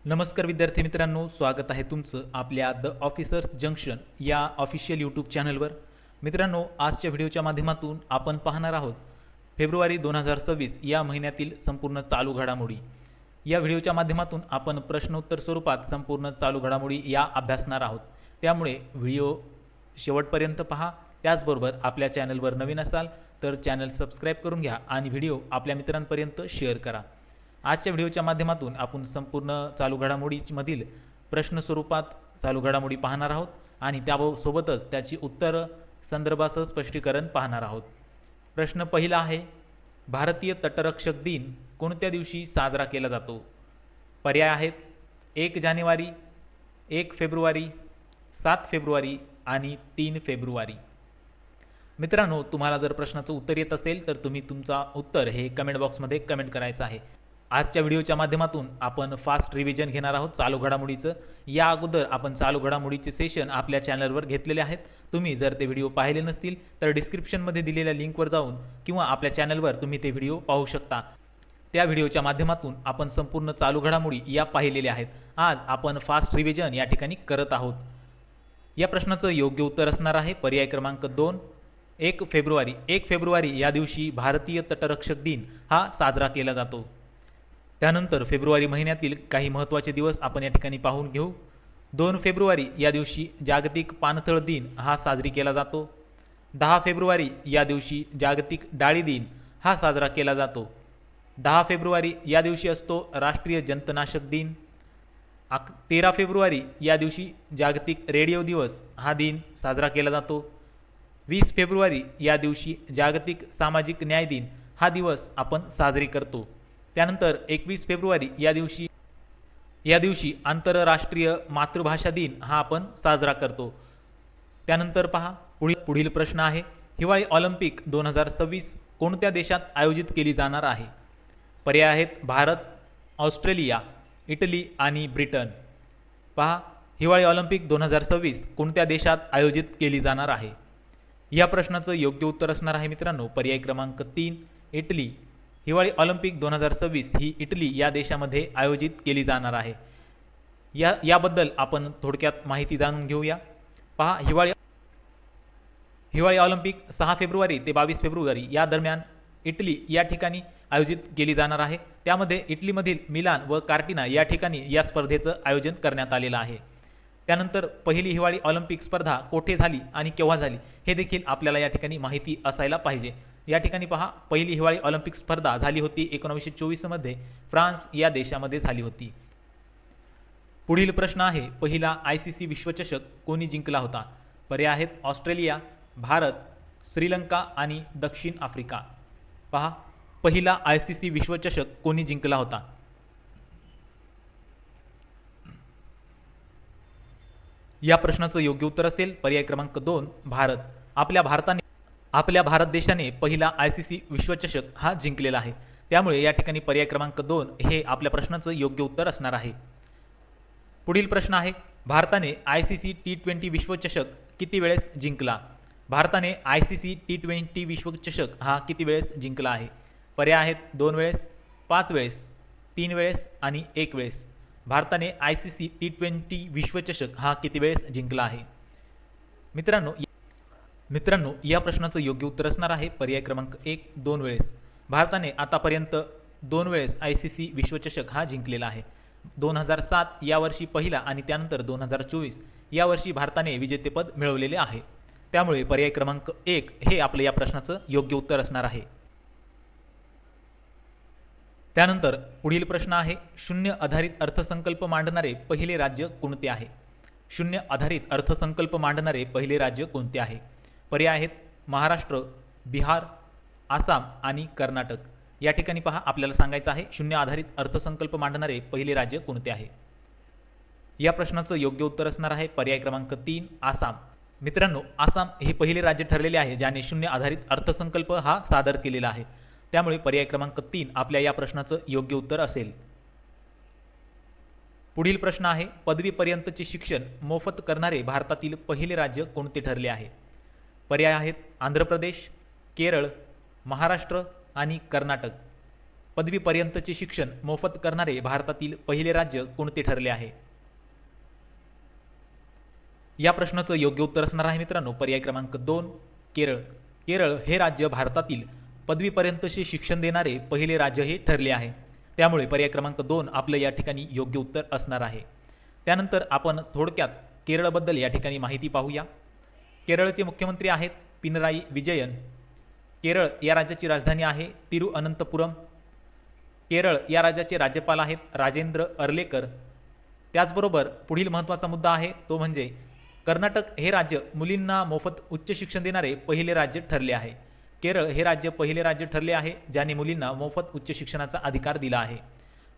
नमस्कार विद्यार्थी मित्रांनो, स्वागत आहे तुमचं आपल्या द ऑफिसर्स जंक्शन या ऑफिशियल यूट्यूब चॅनलवर। मित्रांनो, आजच्या व्हिडिओच्या माध्यमातून आपण पाहणार आहोत फेब्रुवारी 2026 या महिन्यातील संपूर्ण चालू घडामोडी। या व्हिडिओच्या माध्यमातून आपण प्रश्नोत्तर स्वरूपात संपूर्ण चालू घडामोडी या अभ्यासणार आहोत, त्यामुळे व्हिडिओ शेवटपर्यंत पहा। त्याचबरोबर आपल्या चॅनलवर नवीन असाल तर चॅनल सबस्क्राईब करून घ्या आणि व्हिडिओ आपल्या मित्रांपर्यंत शेअर करा। आजच्या व्हिडिओच्या माध्यमातून आपण संपूर्ण चालू घडामोडीमधील प्रश्न स्वरूपात चालू घडामोडी पाहणार आहोत आणि त्यासोबतच त्याची उत्तर संदर्भासह स्पष्टीकरण पाहणार आहोत। प्रश्न पहिला आहे, भारतीय तटरक्षक दिन कोणत्या दिवशी साजरा केला जातो? पर्याय आहेत 1 जानेवारी, 1 फेब्रुवारी, 7 फेब्रुवारी आणि 3 फेब्रुवारी। मित्रांनो, तुम्हाला जर प्रश्नाचं उत्तर येत असेल तर तुम्ही तुमचा उत्तर हे कमेंट बॉक्समध्ये कमेंट करायचं आहे। आजच्या व्हिडिओच्या माध्यमातून आपण फास्ट रिव्हिजन घेणार आहोत चालू घडामोडीचं। या अगोदर आपण चालू घडामोडीचे सेशन आपल्या चॅनलवर घेतलेले आहेत। तुम्ही जर ते व्हिडिओ पाहिले नसतील तर डिस्क्रिप्शनमध्ये दिलेल्या लिंकवर जाऊन किंवा आपल्या चॅनलवर तुम्ही ते व्हिडिओ पाहू शकता। त्या व्हिडिओच्या माध्यमातून आपण संपूर्ण चालू घडामोडी या पाहिलेल्या आहेत। आज आपण फास्ट रिव्हिजन या ठिकाणी करत आहोत। या प्रश्नाचं योग्य उत्तर असणार आहे पर्याय क्रमांक 2, 1 फेब्रुवारी। 1 फेब्रुवारी या दिवशी भारतीय तटरक्षक दिन हा साजरा केला जातो। त्यानंतर फेब्रुवारी महिन्यातील काही महत्त्वाचे दिवस आपण या ठिकाणी पाहून घेऊ। 2 फेब्रुवारी या दिवशी जागतिक पाणथळ दिन हा साजरी केला जातो। 10 फेब्रुवारी या दिवशी जागतिक डाळी दिन हा साजरा केला जातो। 10 फेब्रुवारी या दिवशी असतो राष्ट्रीय जंतनाशक दिन। 13 फेब्रुवारी या दिवशी जागतिक रेडिओ दिवस हा दिन साजरा केला जातो। 20 फेब्रुवारी या दिवशी जागतिक सामाजिक न्याय दिन हा दिवस आपण साजरी करतो। त्यानंतर 21 फेब्रुवारी या दिवशी आंतरराष्ट्रीय मातृभाषा दिन हा आपण साजरा करतो। त्यानंतर पहा पुढील प्रश्न आहे, हिवाळी ऑलिम्पिक 2026 कोणत्या देशात आयोजित केली जाणार आहे? पर्याय आहेत भारत, ऑस्ट्रेलिया, इटली आणि ब्रिटन। पहा, हिवाळी ऑलिम्पिक 2026 कोणत्या देशात आयोजित केली जाणार आहे? या प्रश्नाचं योग्य उत्तर असणार आहे मित्रांनो पर्याय क्रमांक 3, इटली। हिवाळी ऑलिम्पिक 2026 ही इटली या देशामध्ये आयोजित केली जाणार आहे। याबद्दल आपण थोडक्यात माहिती जाणून घेऊया। पहा, हिवाळी ऑलिम्पिक 6 फेब्रुवारी ते 22 फेब्रुवारी या दरम्यान इटली या ठिकाणी आयोजित केली जाणार आहे। त्यामध्ये इटलीमधील मिलान व कार्टिना या ठिकाणी या स्पर्धेचं आयोजन करण्यात आलेलं आहे। त्यानंतर पहिली हिवाळी ऑलिम्पिक स्पर्धा कोठे झाली आणि केव्हा झाली हे देखील आपल्याला या ठिकाणी माहिती असायला पाहिजे। या ठिकाणी पहा, पहिली हिवाळी ऑलिम्पिक स्पर्धा झाली होती 1924 मध्ये फ्रान्स या देशामध्ये झाली होती। पुढील प्रश्न आहे, पहिला ICC विश्वचषक कोणी जिंकला होता? पर्याय आहेत ऑस्ट्रेलिया, भारत, श्रीलंका आणि दक्षिण आफ्रिका। पहा, पहिला ICC विश्वचषक कोणी जिंकला होता? या प्रश्नाचं योग्य उत्तर असेल पर्याय क्रमांक 2, भारत। आपल्या भारत देशाने पहिला ICC विश्वचषक हा जिंकलेला आहे। त्यामुळे या ठिकाणी पर्याय क्रमांक 2 हे आपल्या प्रश्नाचं योग्य उत्तर असणार आहे। पुढील प्रश्न आहे, भारताने ICC T20 विश्वचषक किती वेळेस जिंकला? भारताने ICC T20 विश्वचषक हा किती वेळेस जिंकला आहे? पर्याय आहेत 2 वेळेस, 5 वेळेस, 3 वेळेस आणि 1 वेळेस। भारताने ICC T20 विश्वचषक हा किती वेळेस जिंकला आहे? मित्रांनो, या प्रश्नाचं योग्य उत्तर असणार आहे पर्याय क्रमांक 1, 2 वेळेस। भारताने आतापर्यंत 2 वेळेस ICC विश्वचषक हा जिंकलेला आहे। 2007 या वर्षी पहिला आणि त्यानंतर 2024 या वर्षी भारताने विजेतेपद मिळवलेले आहे। त्यामुळे पर्याय क्रमांक 1 हे आपलं या प्रश्नाचं योग्य उत्तर असणार आहे। त्यानंतर पुढील प्रश्न आहे, शून्य आधारित अर्थसंकल्प मांडणारे पहिले राज्य कोणते आहे? शून्य आधारित अर्थसंकल्प मांडणारे पहिले राज्य कोणते आहे? पर्याय आहेत महाराष्ट्र, बिहार, आसाम आणि कर्नाटक। या ठिकाणी पहा, आपल्याला सांगायचं आहे शून्य आधारित अर्थसंकल्प मांडणारे पहिले राज्य कोणते आहे? या प्रश्नाचं योग्य उत्तर असणार आहे पर्याय क्रमांक 3, आसाम। मित्रांनो, आसाम हे पहिले राज्य ठरलेले आहे ज्याने शून्य आधारित अर्थसंकल्प हा सादर केलेला आहे। त्यामुळे पर्याय क्रमांक 3 आपल्या या प्रश्नाचं योग्य उत्तर असेल। पुढील प्रश्न आहे, पदवीपर्यंतचे शिक्षण मोफत करणारे भारतातील पहिले राज्य कोणते ठरले आहे? पर्याय आहेत आंध्र प्रदेश, केरळ, महाराष्ट्र आणि कर्नाटक। पदवीपर्यंतचे शिक्षण मोफत करणारे भारतातील पहिले राज्य कोणते ठरले आहे? या प्रश्नाचं योग्य उत्तर असणार आहे मित्रांनो पर्याय क्रमांक 2 केरळ. केरळ हे राज्य भारतातील पदवीपर्यंतचे शिक्षण देणारे पहिले राज्य हे ठरले आहे. त्यामुळे पर्याय क्रमांक 2 आपलं या ठिकाणी योग्य उत्तर असणार आहे. त्यानंतर आपण थोडक्यात केरळबद्दल या ठिकाणी माहिती पाहूया. केरळचे मुख्यमंत्री आहेत पिनराई विजयन. केरळ या राज्याची राजधानी आहे तिरुअनंतपुरम. केरळ या राज्याचे राज्यपाल आहेत राजेंद्र अर्लेकर. त्याचबरोबर पुढील महत्त्वाचा मुद्दा आहे तो म्हणजे कर्नाटक हे राज्य मुलींना मोफत उच्च शिक्षण देणारे पहिले राज्य ठरले आहे. केरळ हे राज्य पहिले राज्य ठरले आहे ज्याने मुलींना मोफत उच्च शिक्षणाचा अधिकार दिला आहे.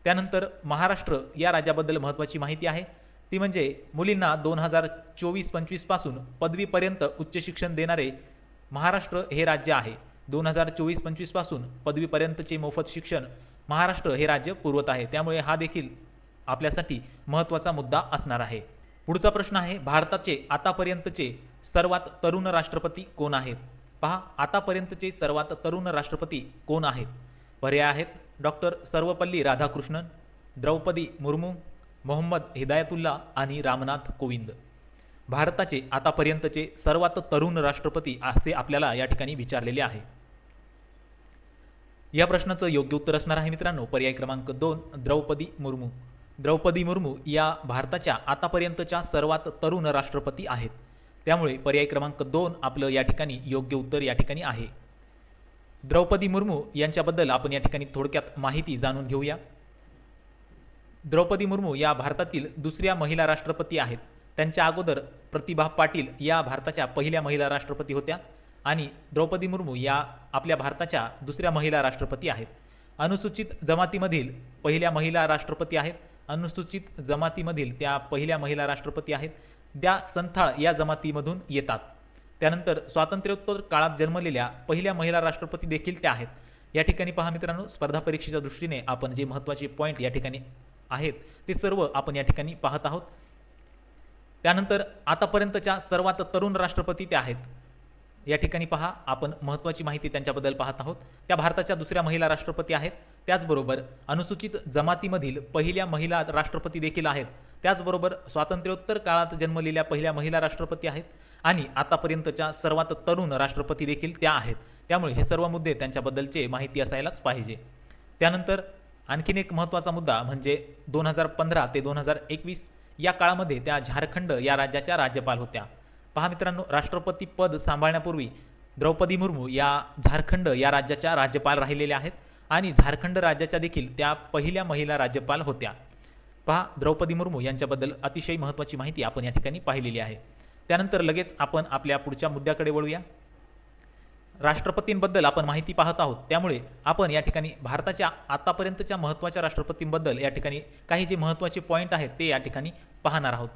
त्यानंतर महाराष्ट्र या राज्याबद्दल महत्त्वाची माहिती आहे ती म्हणजे मुलींना 2024-25 पासून पदवीपर्यंत उच्च शिक्षण देणारे महाराष्ट्र हे राज्य आहे. 2024-25 पासून पदवीपर्यंतचे मोफत शिक्षण महाराष्ट्र हे राज्य पुरवत आहे. त्यामुळे हा देखील आपल्यासाठी महत्त्वाचा मुद्दा असणार आहे. पुढचा प्रश्न आहे भारताचे आतापर्यंतचे सर्वात तरुण राष्ट्रपती कोण आहेत? पहा आतापर्यंतचे सर्वात तरुण राष्ट्रपती कोण आहेत? पर्याय आहेत डॉक्टर सर्वपल्ली राधाकृष्णन, द्रौपदी मुर्मू, मोहम्मद हिदायतुल्ला आणि रामनाथ कोविंद. भारताचे आतापर्यंतचे सर्वात तरुण राष्ट्रपती असे आपल्याला या ठिकाणी विचारलेले आहे. या प्रश्नाचं योग्य उत्तर असणार आहे मित्रांनो पर्याय क्रमांक 2 द्रौपदी मुर्मू. द्रौपदी मुर्मू या भारताच्या आतापर्यंतच्या सर्वात तरुण राष्ट्रपती आहेत. त्यामुळे पर्याय क्रमांक 2 आपलं या ठिकाणी योग्य उत्तर या ठिकाणी आहे. द्रौपदी मुर्मू यांच्याबद्दल आपण या ठिकाणी थोडक्यात माहिती जाणून घेऊया. द्रौपदी मुर्मू या भारतातील दुसऱ्या महिला राष्ट्रपती आहेत. त्यांच्या अगोदर प्रतिभा पाटील या भारताच्या पहिल्या महिला राष्ट्रपती होत्या आणि द्रौपदी मुर्मू या आपल्या भारताच्या दुसऱ्या महिला राष्ट्रपती आहेत. अनुसूचित जमातीमधील पहिल्या महिला राष्ट्रपती आहेत. अनुसूचित जमातीमधील त्या पहिल्या महिला राष्ट्रपती आहेत. त्या संथाळ या जमातीमधून येतात. त्यानंतर स्वातंत्र्योत्तर काळात जन्मलेल्या पहिल्या महिला राष्ट्रपती देखील त्या आहेत. या ठिकाणी पहा मित्रांनो स्पर्धा परीक्षेच्या दृष्टीने आपण जे महत्त्वाचे पॉईंट या ठिकाणी आहेत ते सर्व आपण या ठिकाणी पाहत आहोत. त्यानंतर आतापर्यंतच्या सर्वात तरुण राष्ट्रपती त्या आहेत. या ठिकाणी पहा आपण महत्त्वाची माहिती त्यांच्याबद्दल पाहत आहोत. त्या भारताच्या दुसऱ्या महिला राष्ट्रपती आहेत. त्याचबरोबर अनुसूचित जमातीमधील पहिल्या महिला राष्ट्रपती देखील आहेत. त्याचबरोबर स्वातंत्र्योत्तर काळात जन्मलेल्या पहिल्या महिला राष्ट्रपती आहेत आणि आतापर्यंतच्या सर्वात तरुण राष्ट्रपती देखील त्या आहेत. त्यामुळे हे सर्व मुद्दे त्यांच्याबद्दलचे माहिती असायलाच पाहिजे. त्यानंतर आणखीन एक महत्त्वाचा मुद्दा म्हणजे 2015 ते 2021 या काळामध्ये त्या झारखंड या राज्याच्या राज्यपाल होत्या. पहा मित्रांनो राष्ट्रपती पद सांभाळण्यापूर्वी द्रौपदी मुर्मू या झारखंड या राज्याच्या राज्यपाल राहिलेल्या आहेत आणि झारखंड राज्याच्या देखील त्या पहिल्या महिला राज्यपाल होत्या. पहा द्रौपदी मुर्मू यांच्याबद्दल अतिशय महत्त्वाची माहिती आपण या ठिकाणी पाहिलेली आहे. त्यानंतर लगेच आपण आपल्या पुढच्या मुद्द्याकडे वळूया. राष्ट्रपतींबद्दल आपण माहिती पाहत आहोत. त्यामुळे आपण या ठिकाणी भारताच्या आतापर्यंतच्या महत्त्वाच्या राष्ट्रपतींबद्दल या ठिकाणी काही जे महत्त्वाचे पॉईंट आहेत ते या ठिकाणी पाहणार आहोत.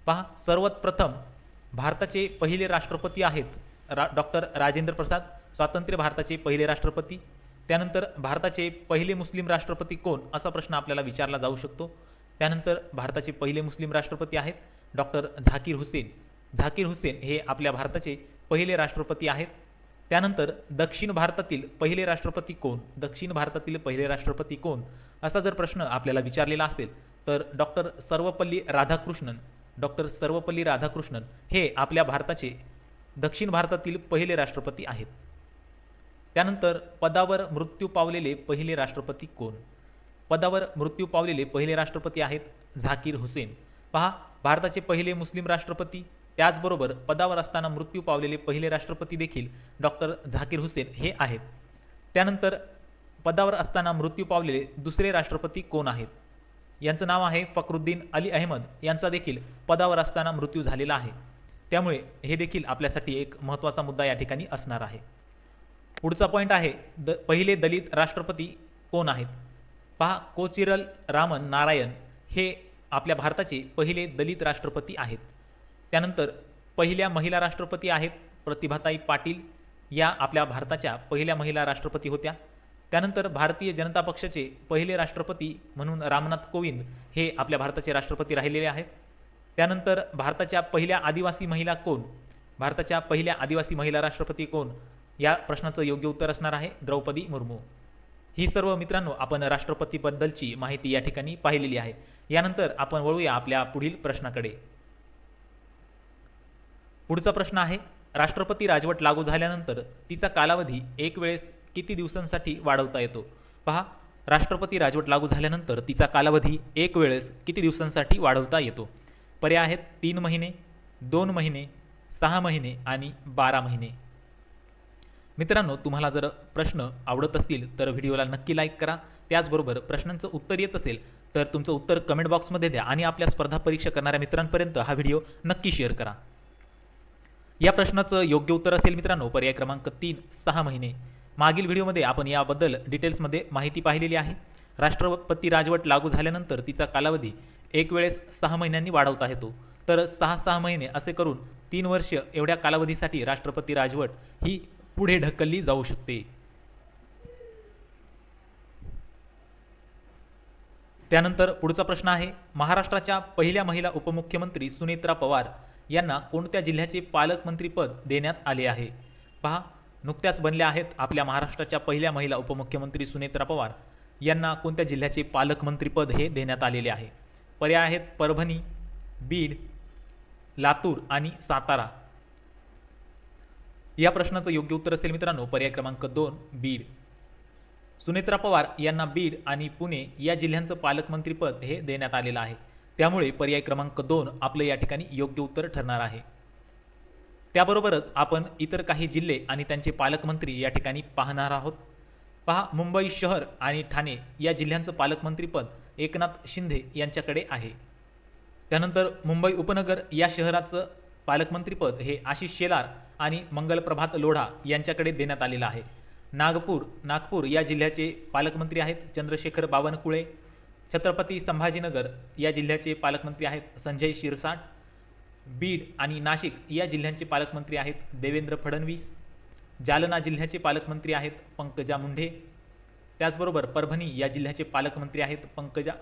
पहा सर्वात प्रथम भारताचे पहिले राष्ट्रपती आहेत डॉक्टर राजेंद्र प्रसाद, स्वातंत्र्य भारताचे पहिले राष्ट्रपती. त्यानंतर भारताचे पहिले मुस्लिम राष्ट्रपती कोण असा प्रश्न आपल्याला विचारला जाऊ शकतो. त्यानंतर भारताचे पहिले मुस्लिम राष्ट्रपती आहेत डॉक्टर झाकीर हुसेन. झाकीर हुसेन हे आपल्या भारताचे पहिले राष्ट्रपती आहेत. त्यानंतर दक्षिण भारतातील पहिले राष्ट्रपती कोण? दक्षिण भारतातील पहिले राष्ट्रपती कोण असा जर प्रश्न आपल्याला विचारलेला असेल तर डॉक्टर सर्वपल्ली राधाकृष्णन. डॉक्टर सर्वपल्ली राधाकृष्णन हे आपल्या भारताचे दक्षिण भारतातील पहिले राष्ट्रपती आहेत. त्यानंतर पदावर मृत्यू पावलेले पहिले राष्ट्रपती कोण? पदावर मृत्यू पावलेले पहिले राष्ट्रपती आहेत झाकीर हुसेन. पहा भारताचे पहिले मुस्लिम राष्ट्रपती त्याचबरोबर पदावर असताना मृत्यू पावलेले पहिले राष्ट्रपती देखील डॉक्टर झाकीर हुसेन हे आहेत. त्यानंतर पदावर असताना मृत्यू पावलेले दुसरे राष्ट्रपती कोण आहेत? यांचं नाव आहे फखरुद्दीन अली अहमद. यांचा देखील पदावर असताना मृत्यू झालेला आहे. त्यामुळे हे देखील आपल्यासाठी एक महत्त्वाचा मुद्दा या ठिकाणी असणार आहे. पुढचा पॉईंट आहे पहिले दलित राष्ट्रपती कोण आहेत? पहा कोचिरल रामन नारायण हे आपल्या भारताचे पहिले दलित राष्ट्रपती आहेत. त्यानंतर पहिल्या महिला राष्ट्रपती आहेत प्रतिभाताई पाटील. या आपल्या भारताच्या पहिल्या महिला राष्ट्रपती होत्या. त्यानंतर भारतीय जनता पक्षाचे पहिले राष्ट्रपती म्हणून रामनाथ कोविंद हे आपल्या भारताचे राष्ट्रपती राहिलेले आहेत. त्यानंतर भारताच्या पहिल्या आदिवासी महिला कोण? भारताच्या पहिल्या आदिवासी महिला राष्ट्रपती कोण? या प्रश्नाचं योग्य उत्तर असणार आहे द्रौपदी मुर्मू. ही सर्व मित्रांनो आपण राष्ट्रपतीबद्दलची माहिती या ठिकाणी पाहिलेली आहे. यानंतर आपण वळूया आपल्या पुढील प्रश्नाकडे. पुढचा प्रश्न आहे, राष्ट्रपती राजवट लागू झाल्यानंतर तिचा कालावधी एक वेळेस किती दिवसांसाठी वाढवता येतो? पहा, राष्ट्रपती राजवट लागू झाल्यानंतर तिचा कालावधी एक वेळेस किती दिवसांसाठी वाढवता येतो? पर्याय आहेत 3 महिने, 2 महिने, 6 महिने आणि 12 महिने. मित्रांनो, तुम्हाला जर प्रश्न आवडत असतील तर व्हिडिओला नक्की लाईक करा. त्याचबरोबर प्रश्नांचं उत्तर येत असेल तर तुमचं उत्तर कमेंट बॉक्समध्ये द्या आणि आपल्या स्पर्धा परीक्षा करणाऱ्या मित्रांपर्यंत हा व्हिडिओ नक्की शेअर करा. या प्रश्नाचं योग्य उत्तर असेल मित्रांनो पर्याय क्रमांक 3, 6 महिने. मागील व्हिडिओमध्ये आपण याबद्दल डिटेल्समध्ये माहिती पाहिलेली आहे. राष्ट्रपती राजवट लागू झाल्यानंतर तिचा कालावधी एक वेळेस 6 महिन्यांनी वाढवता येतो. तर 6 महिने असे करून 3 वर्ष एवढ्या कालावधीसाठी राष्ट्रपती राजवट ही पुढे ढकलली जाऊ शकते. त्यानंतर पुढचा प्रश्न आहे, महाराष्ट्राच्या पहिल्या महिला उपमुख्यमंत्री सुनेत्रा पवार यांना कोणत्या जिल्ह्याचे पालकमंत्रीपद देण्यात आले आहे? पहा, नुकत्याच बनल्या आहेत आपल्या महाराष्ट्राच्या पहिल्या महिला उपमुख्यमंत्री सुनेत्रा पवार यांना कोणत्या जिल्ह्याचे पालकमंत्रीपद हे देण्यात आलेले आहे? पर्याय आहेत परभणी, बीड, लातूर आणि सातारा. या प्रश्नाचं योग्य उत्तर असेल मित्रांनो पर्याय क्रमांक 2, बीड. सुनेत्रा पवार यांना बीड आणि पुणे या जिल्ह्यांचं पालकमंत्रीपद हे देण्यात आलेलं आहे. त्यामुळे पर्याय क्रमांक 2 आपलं या ठिकाणी योग्य उत्तर ठरणार आहे. त्याबरोबरच आपण इतर काही जिल्हे आणि त्यांचे पालकमंत्री या ठिकाणी पाहणार आहोत. पहा, मुंबई शहर आणि ठाणे या जिल्ह्यांचं पालकमंत्रीपद एकनाथ शिंदे यांच्याकडे आहे. त्यानंतर मुंबई उपनगर या शहराचं पालकमंत्रीपद हे आशिष शेलार आणि मंगलप्रभात लोढा यांच्याकडे देण्यात आलेलं आहे. नागपूर या जिल्ह्याचे पालकमंत्री आहेत चंद्रशेखर बावनकुळे. छत्रपती संभाजीनगर या जिल्ह्याचे पालकमंत्री आहेत संजय शिरसाट. बीड आणि नाशिक या जिल्ह्यांचे पालकमंत्री आहेत देवेंद्र फडणवीस. जालना जिल्ह्याचे पालकमंत्री आहेत पंकजा मुंडे. त्याचबरोबर परभणी या जिल्ह्याचे पालकमंत्री आहेत पंकजा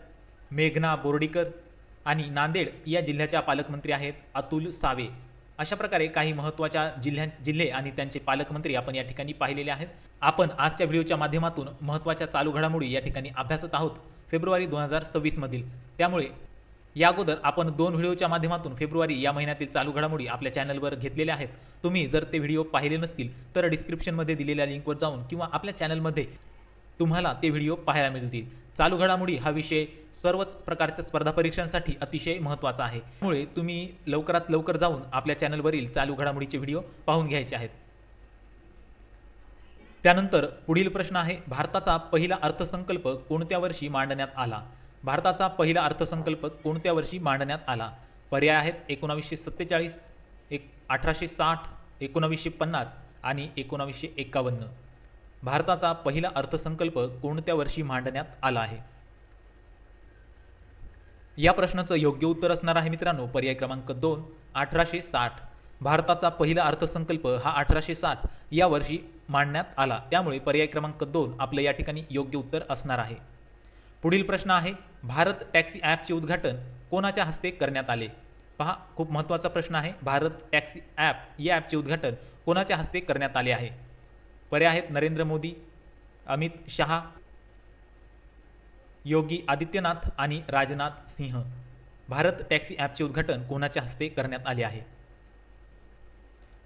मेघना बोर्डीकर आणि नांदेड या जिल्ह्याच्या पालकमंत्री आहेत अतुल सावे. अशा प्रकारे काही महत्त्वाच्या जिल्हे आणि त्यांचे पालकमंत्री आपण या ठिकाणी पाहिलेले आहेत. आपण आजच्या व्हिडिओच्या माध्यमातून महत्त्वाच्या चालू घडामोडी या ठिकाणी अभ्यासत आहोत फेब्रुवारी 2026 मधील. त्यामुळे या अगोदर आपण 2 व्हिडिओच्या माध्यमातून फेब्रुवारी या महिन्यातील चालू घडामोडी आपल्या चॅनलवर घेतलेल्या आहेत. तुम्ही जर ते व्हिडिओ पाहिले नसतील तर डिस्क्रिप्शनमध्ये दिलेल्या लिंकवर जाऊन किंवा आपल्या चॅनलमध्ये तुम्हाला ते व्हिडिओ पाहायला मिळतील. चालू घडामोडी हा विषय सर्वच प्रकारच्या स्पर्धा परीक्षांसाठी अतिशय महत्त्वाचा आहे. त्यामुळे तुम्ही लवकरात लवकर जाऊन आपल्या चॅनलवरील चालू घडामोडीचे व्हिडिओ पाहून घ्यायचे आहेत. त्यानंतर पुढील प्रश्न आहे, भारताचा पहिला अर्थसंकल्प कोणत्या वर्षी मांडण्यात आला? भारताचा पहिला अर्थसंकल्प कोणत्या वर्षी मांडण्यात आला? पर्याय आहेत 1947, 1860, 1950 आणि 1951. भारताचा पहिला अर्थसंकल्प कोणत्या वर्षी मांडण्यात आला आहे? या प्रश्नाचं योग्य उत्तर असणार आहे मित्रांनो पर्याय क्रमांक 2, 1860. भारताचा पहिला अर्थसंकल्प हा 1860 या वर्षी मांडण्यात आला. त्यामुळे पर्याय क्रमांक 2 आपलं या ठिकाणी योग्य उत्तर असणार आहे. पुढील प्रश्न आहे, भारत टॅक्सी ॲपचे उद्घाटन कोणाच्या हस्ते करण्यात आले? पहा, खूप महत्त्वाचा प्रश्न आहे. भारत टॅक्सी ॲप या ॲपचे उद्घाटन कोणाच्या हस्ते करण्यात आले आहे? पर्याय आहेत नरेंद्र मोदी, अमित शहा, योगी आदित्यनाथ आणि राजनाथ सिंह. भारत टॅक्सी ॲपचे उद्घाटन कोणाच्या हस्ते करण्यात आले आहे?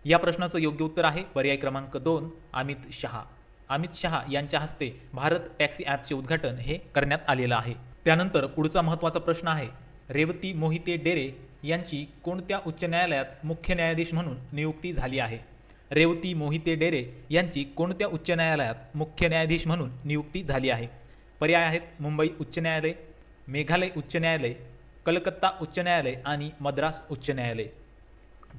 या प्रश्नाचं योग्य उत्तर आहे पर्याय क्रमांक 2, अमित शहा. अमित शहा यांच्या हस्ते भारत टॅक्सी ॲपचे उद्घाटन हे करण्यात आलेलं आहे. त्यानंतर पुढचा महत्त्वाचा प्रश्न आहे, रेवती मोहिते डेरे यांची कोणत्या उच्च न्यायालयात मुख्य न्यायाधीश म्हणून नियुक्ती झाली आहे? रेवती मोहिते डेरे यांची कोणत्या उच्च न्यायालयात मुख्य न्यायाधीश म्हणून नियुक्ती झाली आहे? पर्याय आहेत मुंबई उच्च न्यायालय, मेघालय उच्च न्यायालय, कलकत्ता उच्च न्यायालय आणि मद्रास उच्च न्यायालय.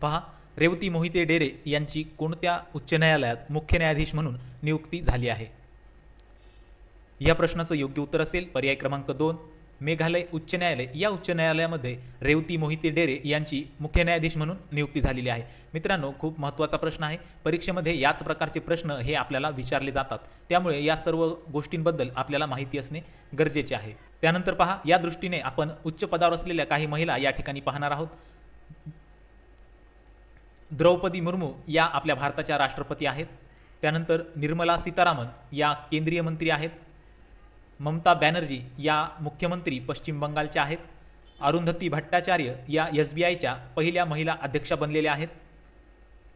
पहा, रेवती मोहिते डेरे यांची कोणत्या उच्च न्यायालयात मुख्य न्यायाधीश म्हणून नियुक्ती झाली आहे? या प्रश्नाचं योग्य उत्तर असेल पर्याय क्रमांक 2, मेघालय उच्च न्यायालय. या उच्च न्यायालयामध्ये रेवती मोहिते डेरे यांची मुख्य न्यायाधीश म्हणून नियुक्ती झालेली आहे. मित्रांनो, खूप महत्त्वाचा प्रश्न आहे. परीक्षेमध्ये याच प्रकारचे प्रश्न हे आपल्याला विचारले जातात. त्यामुळे या सर्व गोष्टींबद्दल आपल्याला माहिती असणे गरजेचे आहे. त्यानंतर पहा, या दृष्टीने आपण उच्च पदावर असलेल्या काही महिला या ठिकाणी पाहणार आहोत. द्रौपदी मुर्मू या आपल्या भारताच्या राष्ट्रपती आहेत. त्यानंतर निर्मला सीतारामन या केंद्रीय मंत्री आहेत. ममता बॅनर्जी या मुख्यमंत्री पश्चिम बंगालच्या आहेत. अरुंधती भट्टाचार्य या SBIच्या पहिल्या महिला अध्यक्षा बनलेल्या आहेत.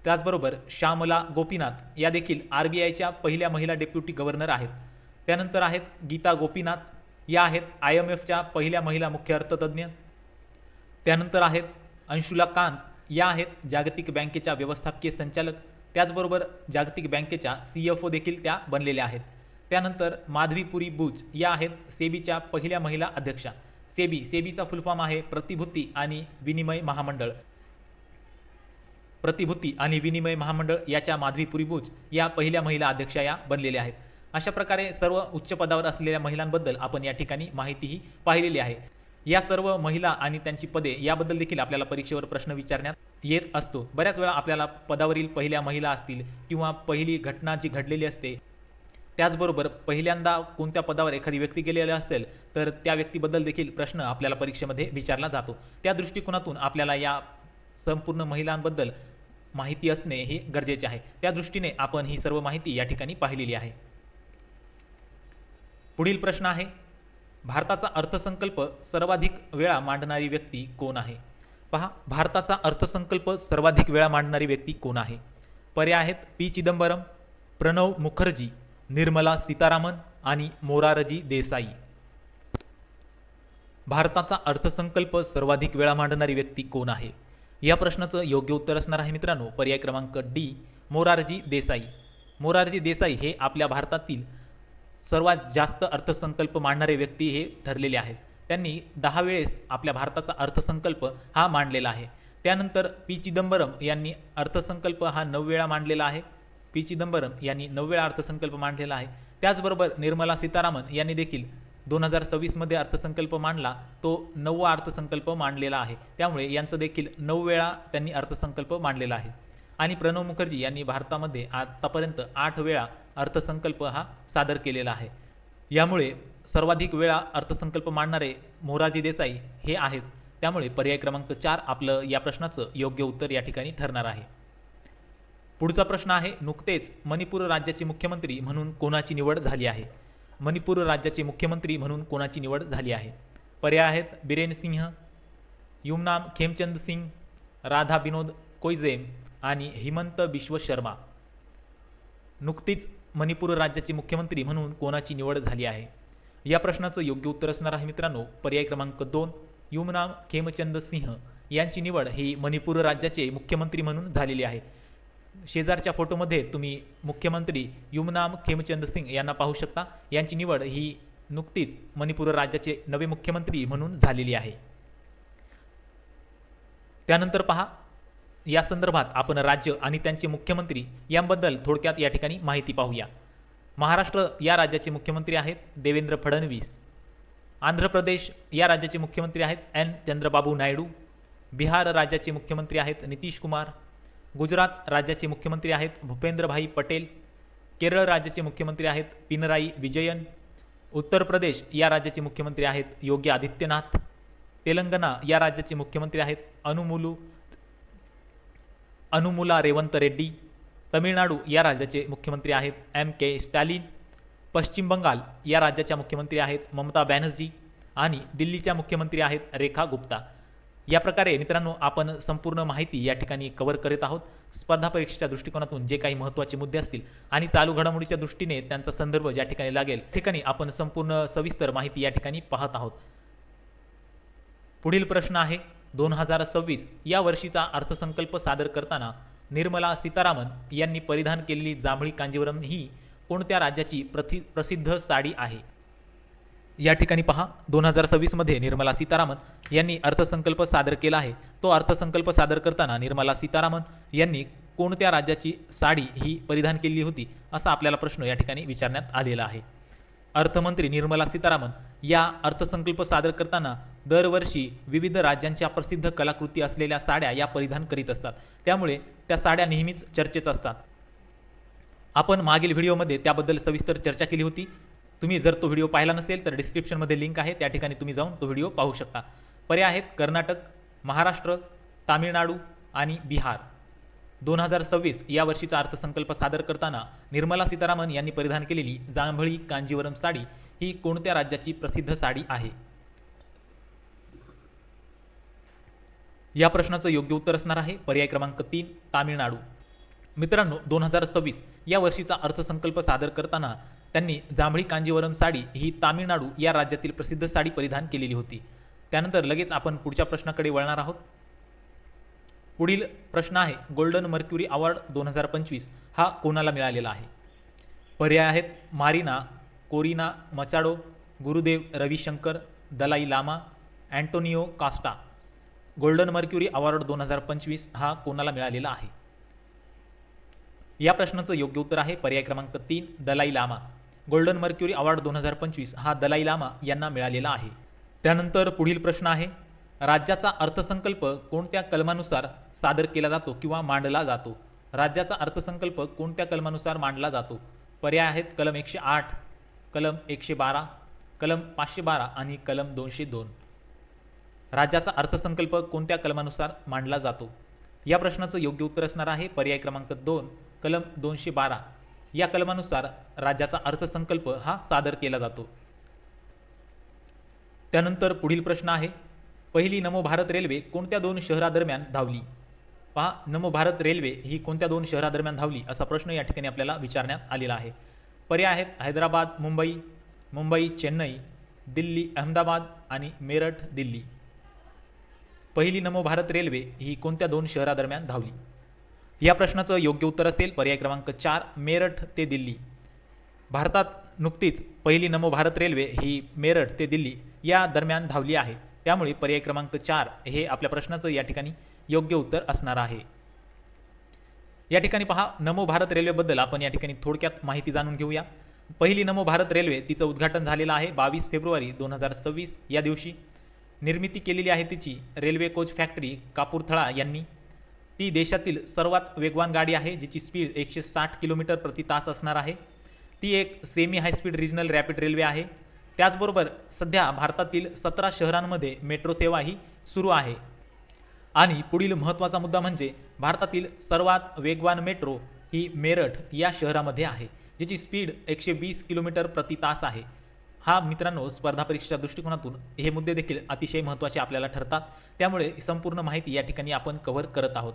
त्याचबरोबर श्यामला गोपीनाथ या देखील RBIच्या पहिल्या महिला डेप्युटी गव्हर्नर आहेत. त्यानंतर आहेत गीता गोपीनाथ, या आहेत IMFच्या पहिल्या महिला मुख्य अर्थतज्ज्ञ. त्यानंतर आहेत अंशुला कांत, या आहेत जागतिक बँकेच्या व्यवस्थापकीय संचालक. त्याचबरोबर जागतिक बँकेच्या CFO देखील त्या बनलेल्या आहेत. त्यानंतर माधवी पुरी बुच, या आहेत सेबीच्या पहिल्या महिला अध्यक्षा. सेबीचा फुल फॉर्म आहे प्रतिभूती आणि विनिमय महामंडळ. प्रतिभूती आणि विनिमय महामंडळ याच्या माधवी पुरी बुच या पहिल्या महिला अध्यक्षा या बनलेल्या आहेत. अशा प्रकारे सर्व उच्च पदावर असलेल्या महिलांबद्दल आपण या ठिकाणी माहितीही पाहिलेली आहे. या सर्व महिला आणि त्यांची पदे याबद्दल देखील आपल्याला परीक्षेवर प्रश्न विचारण्यात येत असतो. बऱ्याच वेळा आपल्याला पदावरील पहिल्या महिला असतील किंवा पहिली घटना जी घडलेली असते, त्याचबरोबर पहिल्यांदा कोणत्या पदावर एखादी व्यक्ती गेलेली असेल तर त्या व्यक्तीबद्दल देखील प्रश्न आपल्याला परीक्षेमध्ये विचारला जातो. त्या दृष्टिकोनातून आपल्याला या संपूर्ण महिलांबद्दल माहिती असणे हे गरजेचे आहे. त्या दृष्टीने आपण ही सर्व माहिती या ठिकाणी पाहिलेली आहे. पुढील प्रश्न आहे, भारताचा अर्थसंकल्प सर्वाधिक वेळा मांडणारी व्यक्ती कोण आहे? पहा, भारताचा अर्थसंकल्प सर्वाधिक वेळा मांडणारी व्यक्ती कोण आहे? पर्याय आहेत P. चिदंबरम, प्रणव मुखर्जी, निर्मला सीतारामन आणि मोरारजी देसाई. भारताचा अर्थसंकल्प सर्वाधिक वेळा मांडणारी व्यक्ती कोण आहे? या प्रश्नाचं योग्य उत्तर असणार आहे मित्रांनो पर्याय क्रमांक D, मोरारजी देसाई. मोरारजी देसाई हे आपल्या भारतातील सर्वात जास्त अर्थसंकल्प मांडणारे व्यक्ती हे ठरलेले आहेत. त्यांनी 10 वेळेस आपल्या भारताचा अर्थसंकल्प हा मांडलेला आहे. त्यानंतर P. चिदंबरम यांनी अर्थसंकल्प हा 9 वेळा मांडलेला आहे. P. चिदंबरम यांनी 9 वेळा अर्थसंकल्प मांडलेला आहे. त्याचबरोबर निर्मला सीतारामन यांनी देखील 2026 मध्ये अर्थसंकल्प मांडला, तो 9वा अर्थसंकल्प मांडलेला आहे. त्यामुळे यांचं देखील 9 वेळा त्यांनी अर्थसंकल्प मांडलेला आहे. आणि प्रणव मुखर्जी यांनी भारतामध्ये आतापर्यंत 8 वेळा अर्थसंकल्प हा सादर केलेला आहे. यामुळे सर्वाधिक वेळा अर्थसंकल्प मांडणारे मोरारजी देसाई हे आहेत. त्यामुळे पर्याय क्रमांक 4 आपलं या प्रश्नाचं योग्य उत्तर या ठिकाणी ठरणार आहे. पुढचा प्रश्न आहे, नुकतेच मणिपूर राज्याचे मुख्यमंत्री म्हणून कोणाची निवड झाली आहे? मणिपूर राज्याचे मुख्यमंत्री म्हणून कोणाची निवड झाली आहे? पर्याय आहेत बिरेन सिंह, युमनाम खेमचंद सिंग, राधा विनोद कोइजेम आणि हिमंत बिश्व शर्मा. नुकतीच मणिपूर राज्याचे मुख्यमंत्री म्हणून कोणाची निवड झाली आहे? या प्रश्नाचं योग्य उत्तर असणार आहे मित्रांनो पर्याय क्रमांक 2, युमनाम खेमचंद सिंह यांची निवड ही मणिपूर राज्याचे मुख्यमंत्री म्हणून झालेली आहे. शेजारच्या फोटोमध्ये तुम्ही मुख्यमंत्री युमनाम खेमचंद सिंग यांना पाहू शकता. यांची निवड ही नुकतीच मणिपूर राज्याचे नवे मुख्यमंत्री म्हणून झालेली आहे. त्यानंतर पहा, या संदर्भात आपण राज्य आणि त्यांचे मुख्यमंत्री यांबद्दल थोडक्यात या ठिकाणी माहिती पाहूया. महाराष्ट्र या राज्याचे मुख्यमंत्री आहेत देवेंद्र फडणवीस. आंध्र प्रदेश या राज्याचे मुख्यमंत्री आहेत N. चंद्रबाबू नायडू. बिहार राज्याचे मुख्यमंत्री आहेत नितीश कुमार. गुजरात राज्याचे मुख्यमंत्री आहेत भूपेंद्रभाई पटेल. केरळ राज्याचे मुख्यमंत्री आहेत पिनराई विजयन. उत्तर प्रदेश या राज्याचे मुख्यमंत्री आहेत योगी आदित्यनाथ. तेलंगणा या राज्याचे मुख्यमंत्री आहेत अनुमुला रेवंत रेड्डी. तमिळनाडू या राज्याचे मुख्यमंत्री आहेत M.K. स्टॅलिन. पश्चिम बंगाल या राज्याच्या मुख्यमंत्री आहेत ममता बॅनर्जी आणि दिल्लीच्या मुख्यमंत्री आहेत रेखा गुप्ता. या प्रकारे मित्रांनो आपण संपूर्ण माहिती या ठिकाणी कव्हर करीत आहोत. स्पर्धा परीक्षेच्या दृष्टिकोनातून जे काही महत्त्वाचे मुद्दे असतील आणि चालू घडामोडीच्या दृष्टीने त्यांचा संदर्भ ज्या ठिकाणी लागेल ठिकाणी आपण संपूर्ण सविस्तर माहिती या ठिकाणी पाहत आहोत. पुढील प्रश्न आहे, 2026 या वर्षीचा अर्थसंकल्प सादर करताना निर्मला सीतारामन यांनी परिधान केलेली जांभळी कांजीवरम ही कोणत्या राज्याची प्रसिद्ध साडी आहे? या ठिकाणी पहा, 2026 मध्ये निर्मला सीतारामन यांनी अर्थसंकल्प सादर केला आहे. तो अर्थसंकल्प सादर करताना निर्मला सीतारामन यांनी कोणत्या राज्याची साडी ही परिधान केली होती असा आपल्याला प्रश्न या ठिकाणी विचारण्यात आलेला आहे. अर्थमंत्री निर्मला सीतारामन या अर्थसंकल्प सादर करताना दरवर्षी विविध राज्यांच्या प्रसिद्ध कलाकृती असलेल्या साड्या या परिधान करीत असतात. त्यामुळे त्या साड्या नेहमीच चर्चेत असतात. आपण मागील व्हिडिओमध्ये त्याबद्दल सविस्तर चर्चा केली होती. तुम्ही जर तो व्हिडिओ पाहिला नसेल तर डिस्क्रिप्शनमध्ये लिंक आहे, त्या ठिकाणी तुम्ही जाऊन तो व्हिडिओ पाहू शकता. पर्याय आहेत कर्नाटक, महाराष्ट्र, तामिळनाडू आणि बिहार. 2026 या वर्षीचा अर्थसंकल्प सादर करताना निर्मला सीतारामन यांनी परिधान केलेली जांभळी कांजीवरम साडी ही कोणत्या राज्याची प्रसिद्ध साडी आहे? या प्रश्नाचं योग्य उत्तर असणार आहे पर्याय क्रमांक 3 तामिळनाडू. मित्रांनो, 2026 या वर्षीचा अर्थसंकल्प सादर करताना त्यांनी जांभळी कांजीवरम साडी ही तामिळनाडू या राज्यातील प्रसिद्ध साडी परिधान केलेली होती. त्यानंतर लगेच आपण पुढच्या प्रश्नाकडे वळणार आहोत. पुढील प्रश्न आहे, गोल्डन मर्क्युरी अवॉर्ड 2025 हा कोणाला मिळालेला आहे? पर्याय आहेत Marina Corina Machado, Gurudev Ravishankar, Dalai Lama, Antonio Costa. Golden Mercury Award 2025 हा कोणाला मिळालेला आहे? या प्रश्नाचं योग्य उत्तर आहे पर्याय क्रमांक 3 Dalai Lama. Golden Mercury Award 2025 हा दलाई लामा यांना मिळालेला आहे. त्यानंतर पुढील प्रश्न आहे, राज्याचा अर्थसंकल्प कोणत्या कलमानुसार सादर केला जातो किंवा मांडला जातो? राज्याचा अर्थसंकल्प कोणत्या कलमानुसार मांडला जातो? पर्याय आहेत कलम 108, कलम 112, कलम 512 आणि कलम 202. राज्याचा अर्थसंकल्प कोणत्या कलमानुसार मांडला जातो? या प्रश्नाचं योग्य उत्तर असणार आहे पर्याय क्रमांक 2 कलम 212. या कलमानुसार राज्याचा अर्थसंकल्प हा सादर केला जातो. त्यानंतर पुढील प्रश्न आहे, पहिली नमो भारत रेल्वे कोणत्या 2 शहरादरम्यान धावली? पहा, नमो भारत रेल्वे ही कोणत्या 2 शहरादरम्यान धावली असा प्रश्न या ठिकाणी आपल्याला विचारण्यात आलेला आहे. पर्याय आहेत हैदराबाद मुंबई, मुंबई चेन्नई, दिल्ली अहमदाबाद आणि मेरठ दिल्ली. पहिली नमो भारत रेल्वे ही कोणत्या 2 शहरादरम्यान धावली? या प्रश्नाचं योग्य उत्तर असेल पर्याय क्रमांक 4 मेरठ ते दिल्ली. भारतात नुकतीच पहिली नमो भारत रेल्वे ही मेरठ ते दिल्ली या दरम्यान धावली आहे. त्यामुळे पर्याय क्रमांक 4 हे आपल्या प्रश्नाचं या ठिकाणी योग्य उत्तर असणार आहे. या ठिकाणी पहा, नमो भारत रेल्वेबद्दल आपण या ठिकाणी थोडक्यात माहिती जाणून घेऊया. पहिली नमो भारत रेल्वे तिचं उद्घाटन झालेलं आहे 22 फेब्रुवारी 2026 या दिवशी. निर्मिती केलेली आहे तिची रेल्वे कोच फॅक्टरी कापूरथळा यांनी. ती देशातील सर्वात वेगवान गाडी आहे जिची स्पीड 160 किलोमीटर प्रति तास असणार आहे. ती एक semi high speed regional rapid railway आहे. त्याचबरोबर सध्या भारतातील 17 शहरांमध्ये मेट्रो सेवाही सुरू आहे. आणि पुढील महत्त्वाचा मुद्दा म्हणजे भारतातील सर्वात वेगवान मेट्रो ही मेरठ या शहरामध्ये आहे, जिची स्पीड 120 किलोमीटर प्रति तास आहे. हा मित्रांनो, स्पर्धा परीक्षेच्या दृष्टिकोनातून हे मुद्दे देखील अतिशय महत्त्वाचे आपल्याला ठरतात. त्यामुळे संपूर्ण माहिती या ठिकाणी आपण कव्हर करत आहोत.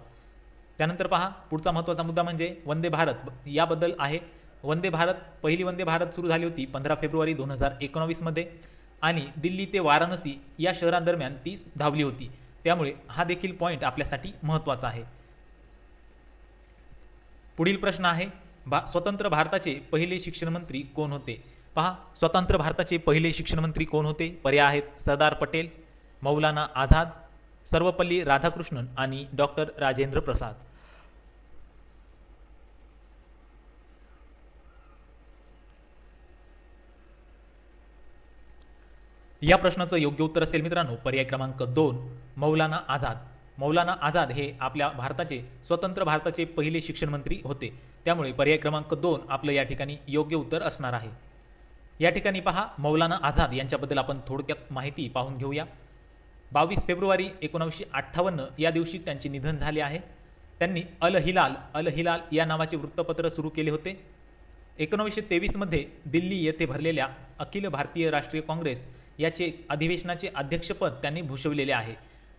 त्यानंतर पहा, पुढचा महत्त्वाचा मुद्दा म्हणजे वंदे भारत याबद्दल आहे. पहिली वंदे भारत सुरू झाली होती 15 फेब्रुवारी 2019 मध्ये आणि दिल्ली ते वाराणसी या शहरांदरम्यान ती धावली होती. त्यामुळे हा देखील पॉईंट आपल्यासाठी महत्त्वाचा आहे. पुढील प्रश्न आहे, स्वतंत्र भारताचे पहिले शिक्षण मंत्री कोण होते? पहा, स्वतंत्र भारताचे पहिले शिक्षण मंत्री कोण होते? पर्याय आहेत सरदार पटेल, मौलाना आझाद, सर्वपल्ली राधाकृष्णन आणि डॉक्टर राजेंद्र प्रसाद. या प्रश्नाचं योग्य उत्तर असेल मित्रांनो पर्याय क्रमांक 2 मौलाना आझाद. मौलाना आझाद हे आपल्या भारताचे स्वतंत्र भारताचे पहिले शिक्षण मंत्री होते. त्यामुळे पर्याय क्रमांक 2 आपलं या ठिकाणी योग्य उत्तर असणार आहे. या ठिकाणी पहा, मौलाना आझाद यांच्याबद्दल आपण थोडक्यात माहिती पाहून घेऊया. 22 फेब्रुवारी 1958 या दिवशी त्यांचे निधन झाले आहे. त्यांनी अल हिलाल या नावाचे वृत्तपत्र सुरू केले होते. 1923 मध्ये दिल्ली येथे भरलेल्या अखिल भारतीय राष्ट्रीय काँग्रेस याचे अधिवेशनाचे अध्यक्षपद त्यांनी भूषवलेले आहे.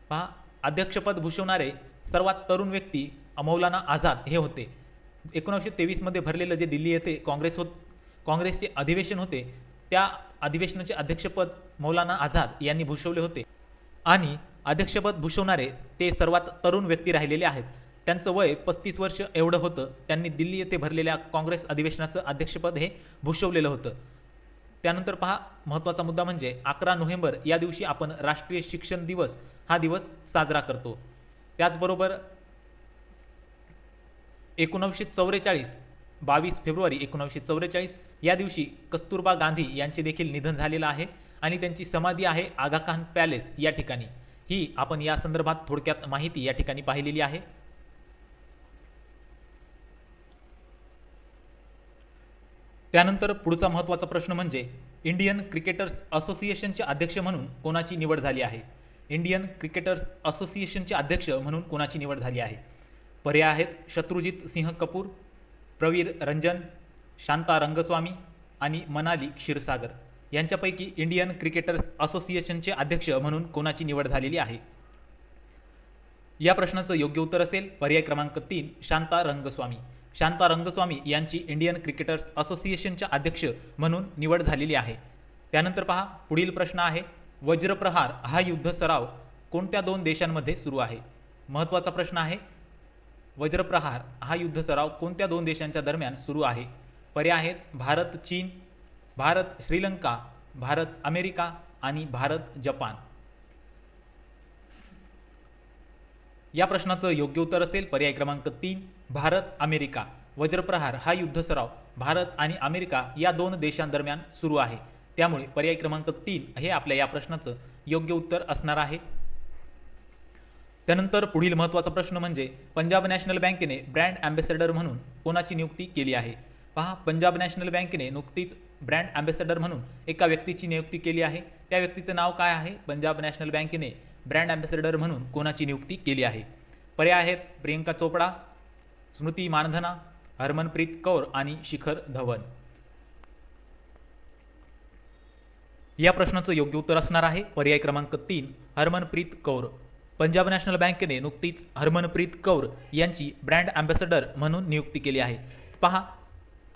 पहा, अध्यक्षपद भूषवणारे सर्वात तरुण व्यक्ती मौलाना आझाद हे होते. 1923 मध्ये भरलेलं जे दिल्ली येथे काँग्रेसचे अधिवेशन होते त्या अधिवेशनाचे अध्यक्षपद मौलाना आझाद यांनी भूषवले होते. आणि अध्यक्षपद भूषवणारे ते सर्वात तरुण व्यक्ती राहिलेले आहेत. त्यांचं वय 35 वर्ष एवढं होतं. त्यांनी दिल्ली येथे भरलेल्या काँग्रेस अधिवेशनाचं अध्यक्षपद हे भूषवलेलं होतं. त्यानंतर पहा, महत्त्वाचा मुद्दा म्हणजे 11 नोव्हेंबर या दिवशी आपण राष्ट्रीय शिक्षण दिवस हा दिवस साजरा करतो. त्याचबरोबर 22 फेब्रुवारी 1944 या दिवशी कस्तुरबा गांधी यांचे देखील निधन झालेलं आहे आणि त्यांची समाधी आहे आगा खान पॅलेस या ठिकाणी. ही आपण या संदर्भात थोडक्यात माहिती या ठिकाणी पाहिलेली आहे. त्यानंतर पुढचा महत्त्वाचा प्रश्न म्हणजे इंडियन क्रिकेटर्स असोसिएशनचे अध्यक्ष म्हणून कोणाची निवड झाली आहे? इंडियन क्रिकेटर्स असोसिएशनचे अध्यक्ष म्हणून कोणाची निवड झाली आहे? पर्याय आहेत शत्रुजित सिंह कपूर, प्रवीर रंजन, शांता रंगस्वामी आणि मनाली क्षीरसागर. यांच्यापैकी इंडियन क्रिकेटर्स असोसिएशनचे अध्यक्ष म्हणून कोणाची निवड झालेली आहे? या प्रश्नाचं योग्य उत्तर असेल पर्याय क्रमांक 3 शांता रंगस्वामी. शांता रंगस्वामी यांची इंडियन क्रिकेटर्स असोसिएशनच्या अध्यक्ष म्हणून निवड झालेली आहे. त्यानंतर पहा पुढील प्रश्न आहे, वज्रप्रहार हा युद्ध सराव कोणत्या 2 देशांमध्ये सुरू आहे? महत्त्वाचा प्रश्न आहे. वज्रप्रहार हा युद्ध सराव कोणत्या 2 देशांच्या दरम्यान सुरू आहे? पर्याय आहेत भारत चीन, भारत श्रीलंका, भारत अमेरिका आणि भारत जपान. या प्रश्नाचं योग्य उत्तर असेल पर्याय क्रमांक 3 भारत अमेरिका. वज्रप्रहार हा युद्ध सराव भारत आणि अमेरिका या 2 देशांदरम्यान सुरू आहे. त्यामुळे पर्याय क्रमांक 3 हे आपल्या या प्रश्नाचं योग्य उत्तर असणार आहे. त्यानंतर पुढील महत्त्वाचा प्रश्न म्हणजे पंजाब नॅशनल बँकेने ब्रँड अँबॅसेडर म्हणून कोणाची नियुक्ती केली आहे? पहा, पंजाब नॅशनल बँकेने नुकतीच ब्रँड अँबॅसेडर म्हणून एका व्यक्तीची नियुक्ती केली आहे. त्या व्यक्तीचं नाव काय आहे? पंजाब नॅशनल बँकेने ब्रँड अँबॅसेडर म्हणून कोणाची नियुक्ती केली आहे? पर्याय आहेत प्रियंका चोपडा, स्मृती मानधना, हरमनप्रीत कौर आणि शिखर धवन. या प्रश्नाचं योग्य उत्तर असणार आहे पर्याय क्रमांक 3 हरमनप्रीत कौर. पंजाब नॅशनल बँकेने नुकतीच हरमनप्रीत कौर यांची ब्रँड अँबॅसेडर म्हणून नियुक्ती केली आहे. पहा,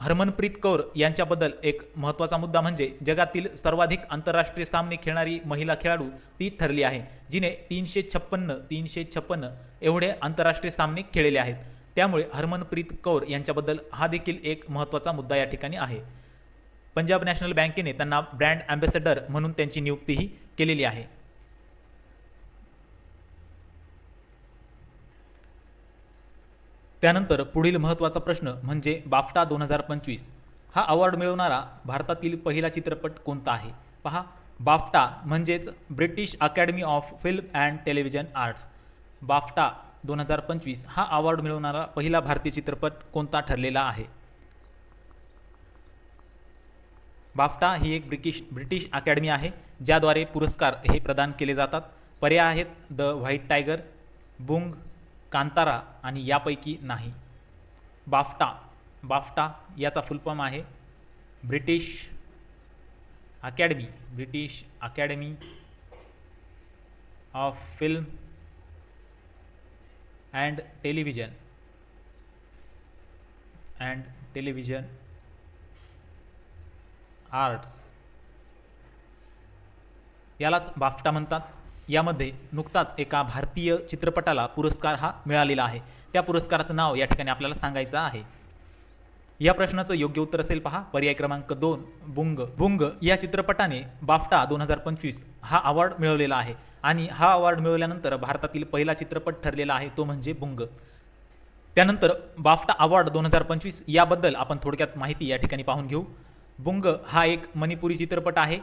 हरमनप्रीत कौर यांच्याबद्दल एक महत्त्वाचा मुद्दा म्हणजे जगातील सर्वाधिक आंतरराष्ट्रीय सामने खेळणारी महिला खेळाडू ती ठरली आहे, जिने 356 एवढे आंतरराष्ट्रीय सामने खेळलेले आहेत. त्यामुळे हरमनप्रीत कौर यांच्याबद्दल हा देखील एक महत्त्वाचा मुद्दा या ठिकाणी आहे. पंजाब नॅशनल बँकेने त्यांना ब्रँड अँबॅसेडर म्हणून त्यांची नियुक्तीही केलेली आहे. त्यानंतर पुढील महत्त्वाचा प्रश्न म्हणजे बाफ्टा 2025 हा अवॉर्ड मिळवणारा भारतातील पहिला चित्रपट कोणता आहे? पहा, बाफ्टा म्हणजेच British academy of film and television arts. BAFTA 2025 हा अवॉर्ड मिळवणारा पहिला भारतीय चित्रपट कोणता ठरलेला आहे? बाफ्टा ही एक ब्रिटिश अकॅडमी आहे ज्याद्वारे पुरस्कार हे प्रदान केले जातात. पर्याय आहेत द व्हाईट टायगर, बुंग, कांतारा आणि यापैकी नाही. बाफ्टा याचा फुल फॉर्म आहे British academy of film and television arts यालाच बाफ्टा म्हणतात. यामध्ये नुकताच एका भारतीय चित्रपटाला पुरस्कार हा मिळालेला आहे. त्या पुरस्काराचं नाव या ठिकाणी आपल्याला सांगायचं आहे. या प्रश्नाचं योग्य उत्तर असेल पहा पर्याय क्रमांक 2 बुंग या चित्रपटाने बाफ्टा 2025 हा अवॉर्ड मिळवलेला आहे आणि हा अवॉर्ड मिळवल्यानंतर भारतातील पहिला चित्रपट ठरलेला आहे तो म्हणजे बुंग. त्यानंतर बाफ्टा अवॉर्ड 2025 याबद्दल आपण थोडक्यात माहिती या ठिकाणी पाहून घेऊ. बुंग हा एक मणिपुरी चित्रपट आहे.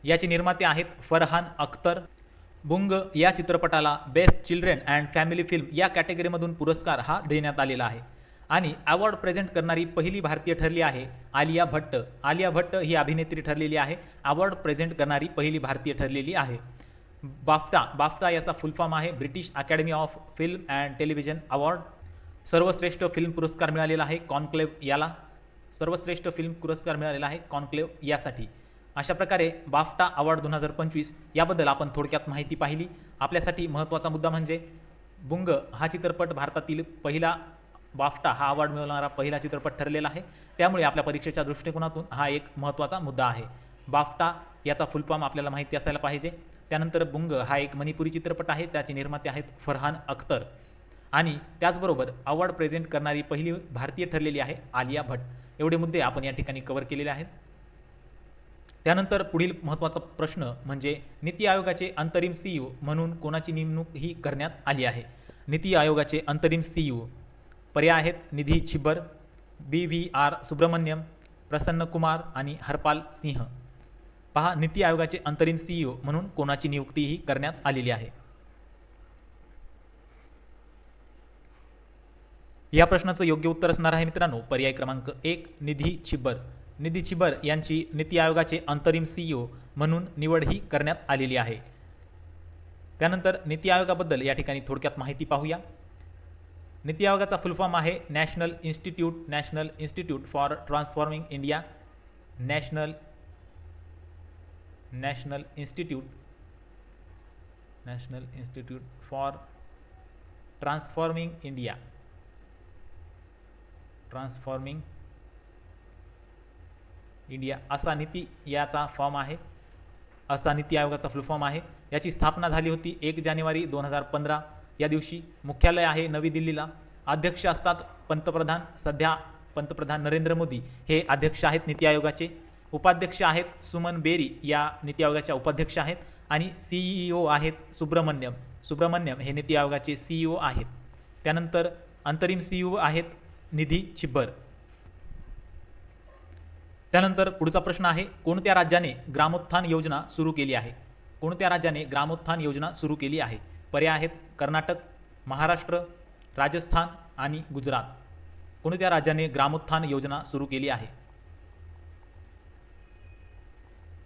याचे निर्माते आहेत फरहान अख्तर. बुंग या चित्रपटाला best children and family film या कॅटेगरीमधून पुरस्कार हा देण्यात आलेला आहे आणि अवॉर्ड प्रेझेंट करणारी पहिली भारतीय ठरली आहे आलिया भट्ट. आलिया भट्ट ही अभिनेत्री ठरलेली आहे, अवॉर्ड प्रेझेंट करणारी पहिली भारतीय ठरलेली आहे. बाफ्टा याचा फुल फॉर्म आहे British academy of film and television award. सर्वश्रेष्ठ फिल्म पुरस्कार मिळालेला आहे कॉन्क्लेव्ह याला. सर्वश्रेष्ठ फिल्म पुरस्कार मिळालेला आहे कॉन्क्लेव्ह यासाठी. अशा प्रकारे बाफ्टा अवॉर्ड 2025 याबद्दल आपण थोडक्यात माहिती पाहिली. आपल्यासाठी महत्त्वाचा मुद्दा म्हणजे बुंग हा चित्रपट भारतातील पहिला बाफ्टा हा अवॉर्ड मिळवणारा पहिला चित्रपट ठरलेला आहे. त्यामुळे आपल्या परीक्षेच्या दृष्टिकोनातून हा एक महत्त्वाचा मुद्दा आहे. बाफ्टा याचा फुल फॉर्म आपल्याला माहिती असायला पाहिजे. त्यानंतर बुंग हा एक मणिपुरी चित्रपट आहे, त्याचे निर्माते आहेत फरहान अख्तर आणि त्याचबरोबर अवॉर्ड प्रेझेंट करणारी पहिली भारतीय ठरलेली आहे आलिया भट्ट. एवढे मुद्दे आपण या ठिकाणी कव्हर केलेले आहेत. त्यानंतर पुढील महत्त्वाचा प्रश्न म्हणजे नीती आयोगाचे अंतरिम CEO म्हणून कोणाची नेमणूक ही करण्यात आली आहे? नीती आयोगाचे अंतरिम CEO पर्याय आहेत निधी छिब्बर, BVR सुब्रमण्यम, प्रसन्न कुमार आणि हरपाल सिंह. पहा, नीती आयोगाचे अंतरिम CEO म्हणून कोणाची नियुक्ती ही करण्यात आलेली आहे? या प्रश्नाचं योग्य उत्तर असणार आहे मित्रांनो पर्याय क्रमांक 1 निधी छिब्बर. निधी छिब्बर यांची नीती आयोगाचे अंतरिम CEO म्हणून निवड ही करण्यात आलेली आहे. त्यानंतर नीती आयोगाबद्दल या ठिकाणी थोडक्यात माहिती पाहूया. नीती आयोगाचा फुल फॉर्म आहे national institute for transforming India. National national institute for transforming India असा नीती याचा फॉर्म आहे, असा नीती आयोगाचा फुल फॉर्म आहे. याची स्थापना झाली होती 1 जानेवारी 2015 या दिवशी. मुख्यालय आहे नवी दिल्लीला. अध्यक्ष असतात पंतप्रधान. सध्या पंतप्रधान नरेंद्र मोदी हे अध्यक्ष आहेत नीती आयोगाचे. उपाध्यक्ष आहेत सुमन बेरी, या नीती आयोगाच्या उपाध्यक्ष आहेत. आणि CEO आहेत सुब्रमण्यम हे नीती आयोगाचे CEO आहेत. त्यानंतर अंतरिम CEO आहेत निधी छिब्बर. त्यानंतर पुढचा प्रश्न आहे, कोणत्या राज्याने ग्रामोत्थान योजना सुरू केली आहे? कोणत्या राज्याने ग्रामोत्थान योजना सुरू केली आहे? पर्याय आहेत कर्नाटक, महाराष्ट्र, राजस्थान आणि गुजरात. कोणत्या राज्याने ग्रामोत्थान योजना सुरू केली आहे?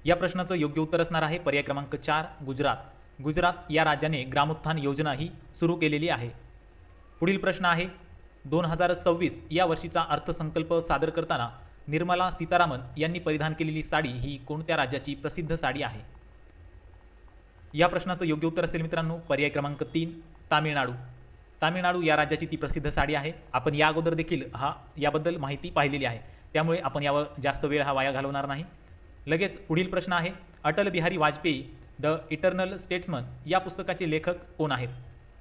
या प्रश्नाचं योग्य उत्तर असणार आहे पर्याय क्रमांक 4 गुजरात. गुजरात या राज्याने ग्रामोत्थान योजना ही सुरू केलेली आहे. पुढील प्रश्न आहे, 2026 या वर्षीचा अर्थसंकल्प सादर करताना निर्मला सीतारामन यांनी परिधान केलेली साडी ही कोणत्या राज्याची प्रसिद्ध साडी आहे? या प्रश्नाचं योग्य उत्तर असेल मित्रांनो पर्याय क्रमांक 3 तामिळनाडू. तामिळनाडू या राज्याची ती प्रसिद्ध साडी आहे. आपण या अगोदर देखील याबद्दल माहिती पाहिलेली आहे, त्यामुळे आपण यावर जास्त वेळ वाया घालवणार नाही. लगेच पुढील प्रश्न आहे, Atal Bihari Vajpayee the eternal statesman या पुस्तकाचे लेखक कोण आहेत?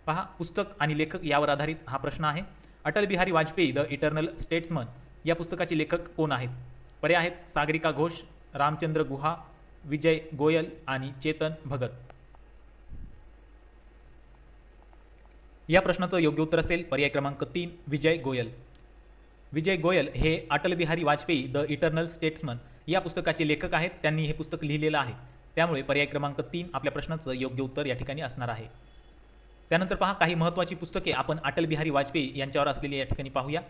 पहा, पुस्तक आणि लेखक यावर आधारित हा प्रश्न आहे. Atal Bihari Vajpayee the eternal statesman या पुस्तकाचे लेखक कोण आहेत? पर्याय आहेत सागरिका घोष, रामचंद्र गुहा, विजय गोयल आणि चेतन भगत. या प्रश्नाचं योग्य उत्तर असेल पर्याय क्रमांक 3 विजय गोयल. विजय गोयल हे Atal Bihari Vajpayee the eternal statesman या पुस्तकाचे लेखक आहेत. त्यांनी हे पुस्तक लिहिलेलं आहे, त्यामुळे पर्याय क्रमांक 3 आपल्या प्रश्नाचं योग्य उत्तर या ठिकाणी असणार आहे. त्यानंतर पहा, काही महत्त्वाची पुस्तके आपण अटल बिहारी वाजपेयी यांच्यावर असलेली या ठिकाणी पाहूया.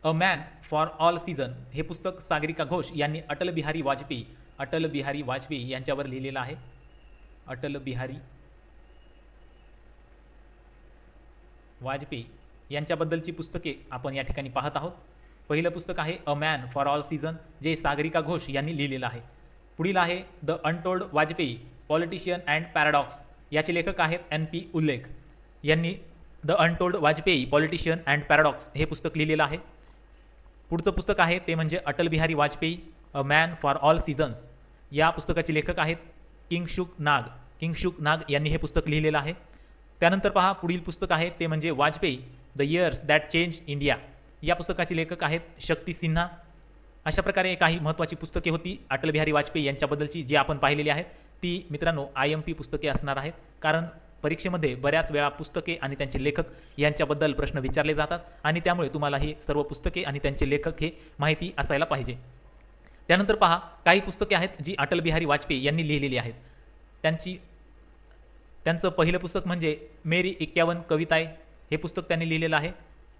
A man for all season हे पुस्तक सागरिका घोष यांनी अटल बिहारी वाजपेयी यांच्यावर लिहिलेलं आहे. अटल बिहारी वाजपेयी यांच्याबद्दलची पुस्तके आपण या ठिकाणी पाहत आहोत. पहिलं पुस्तक आहे a man for all season, जे सागरिका घोष यांनी लिहिलेलं आहे. पुढील आहे the untold Vajpayee politician and paradox, याचे लेखक आहेत NP उल्लेख. यांनी the untold Vajpayee politician and paradox हे पुस्तक लिहिलेलं आहे. पुढचं पुस्तक आहे ते म्हणजे Atal Bihari Vajpayee a man for all seasons, या पुस्तकाचे लेखक आहेत किंगशुक नाग यांनी हे पुस्तक लिहिलेलं आहे. त्यानंतर पहा, पुढील पुस्तक आहे ते म्हणजे Vajpayee the years that change India, या पुस्तकाचे लेखक आहेत शक्ती सिन्हा. अशा प्रकारे काही महत्त्वाची पुस्तके होती अटल बिहारी वाजपेयी यांच्याबद्दलची, जी आपण पाहिलेली आहेत. ती मित्रांनो IMP पुस्तके असणार आहेत, कारण परीक्षेमध्ये बऱ्याच वेळा पुस्तके आणि त्यांचे लेखक यांच्याबद्दल प्रश्न विचारले जातात, आणि त्यामुळे तुम्हाला ही सर्व पुस्तके आणि त्यांचे लेखक हे माहिती असायला पाहिजे. त्यानंतर पहा, काही पुस्तके आहेत जी अटल बिहारी वाजपेयी यांनी लिहिलेली आहेत. त्यांचं पहिलं पुस्तक म्हणजे मेरी 51 कविताय हे पुस्तक त्यांनी लिहिलेलं आहे.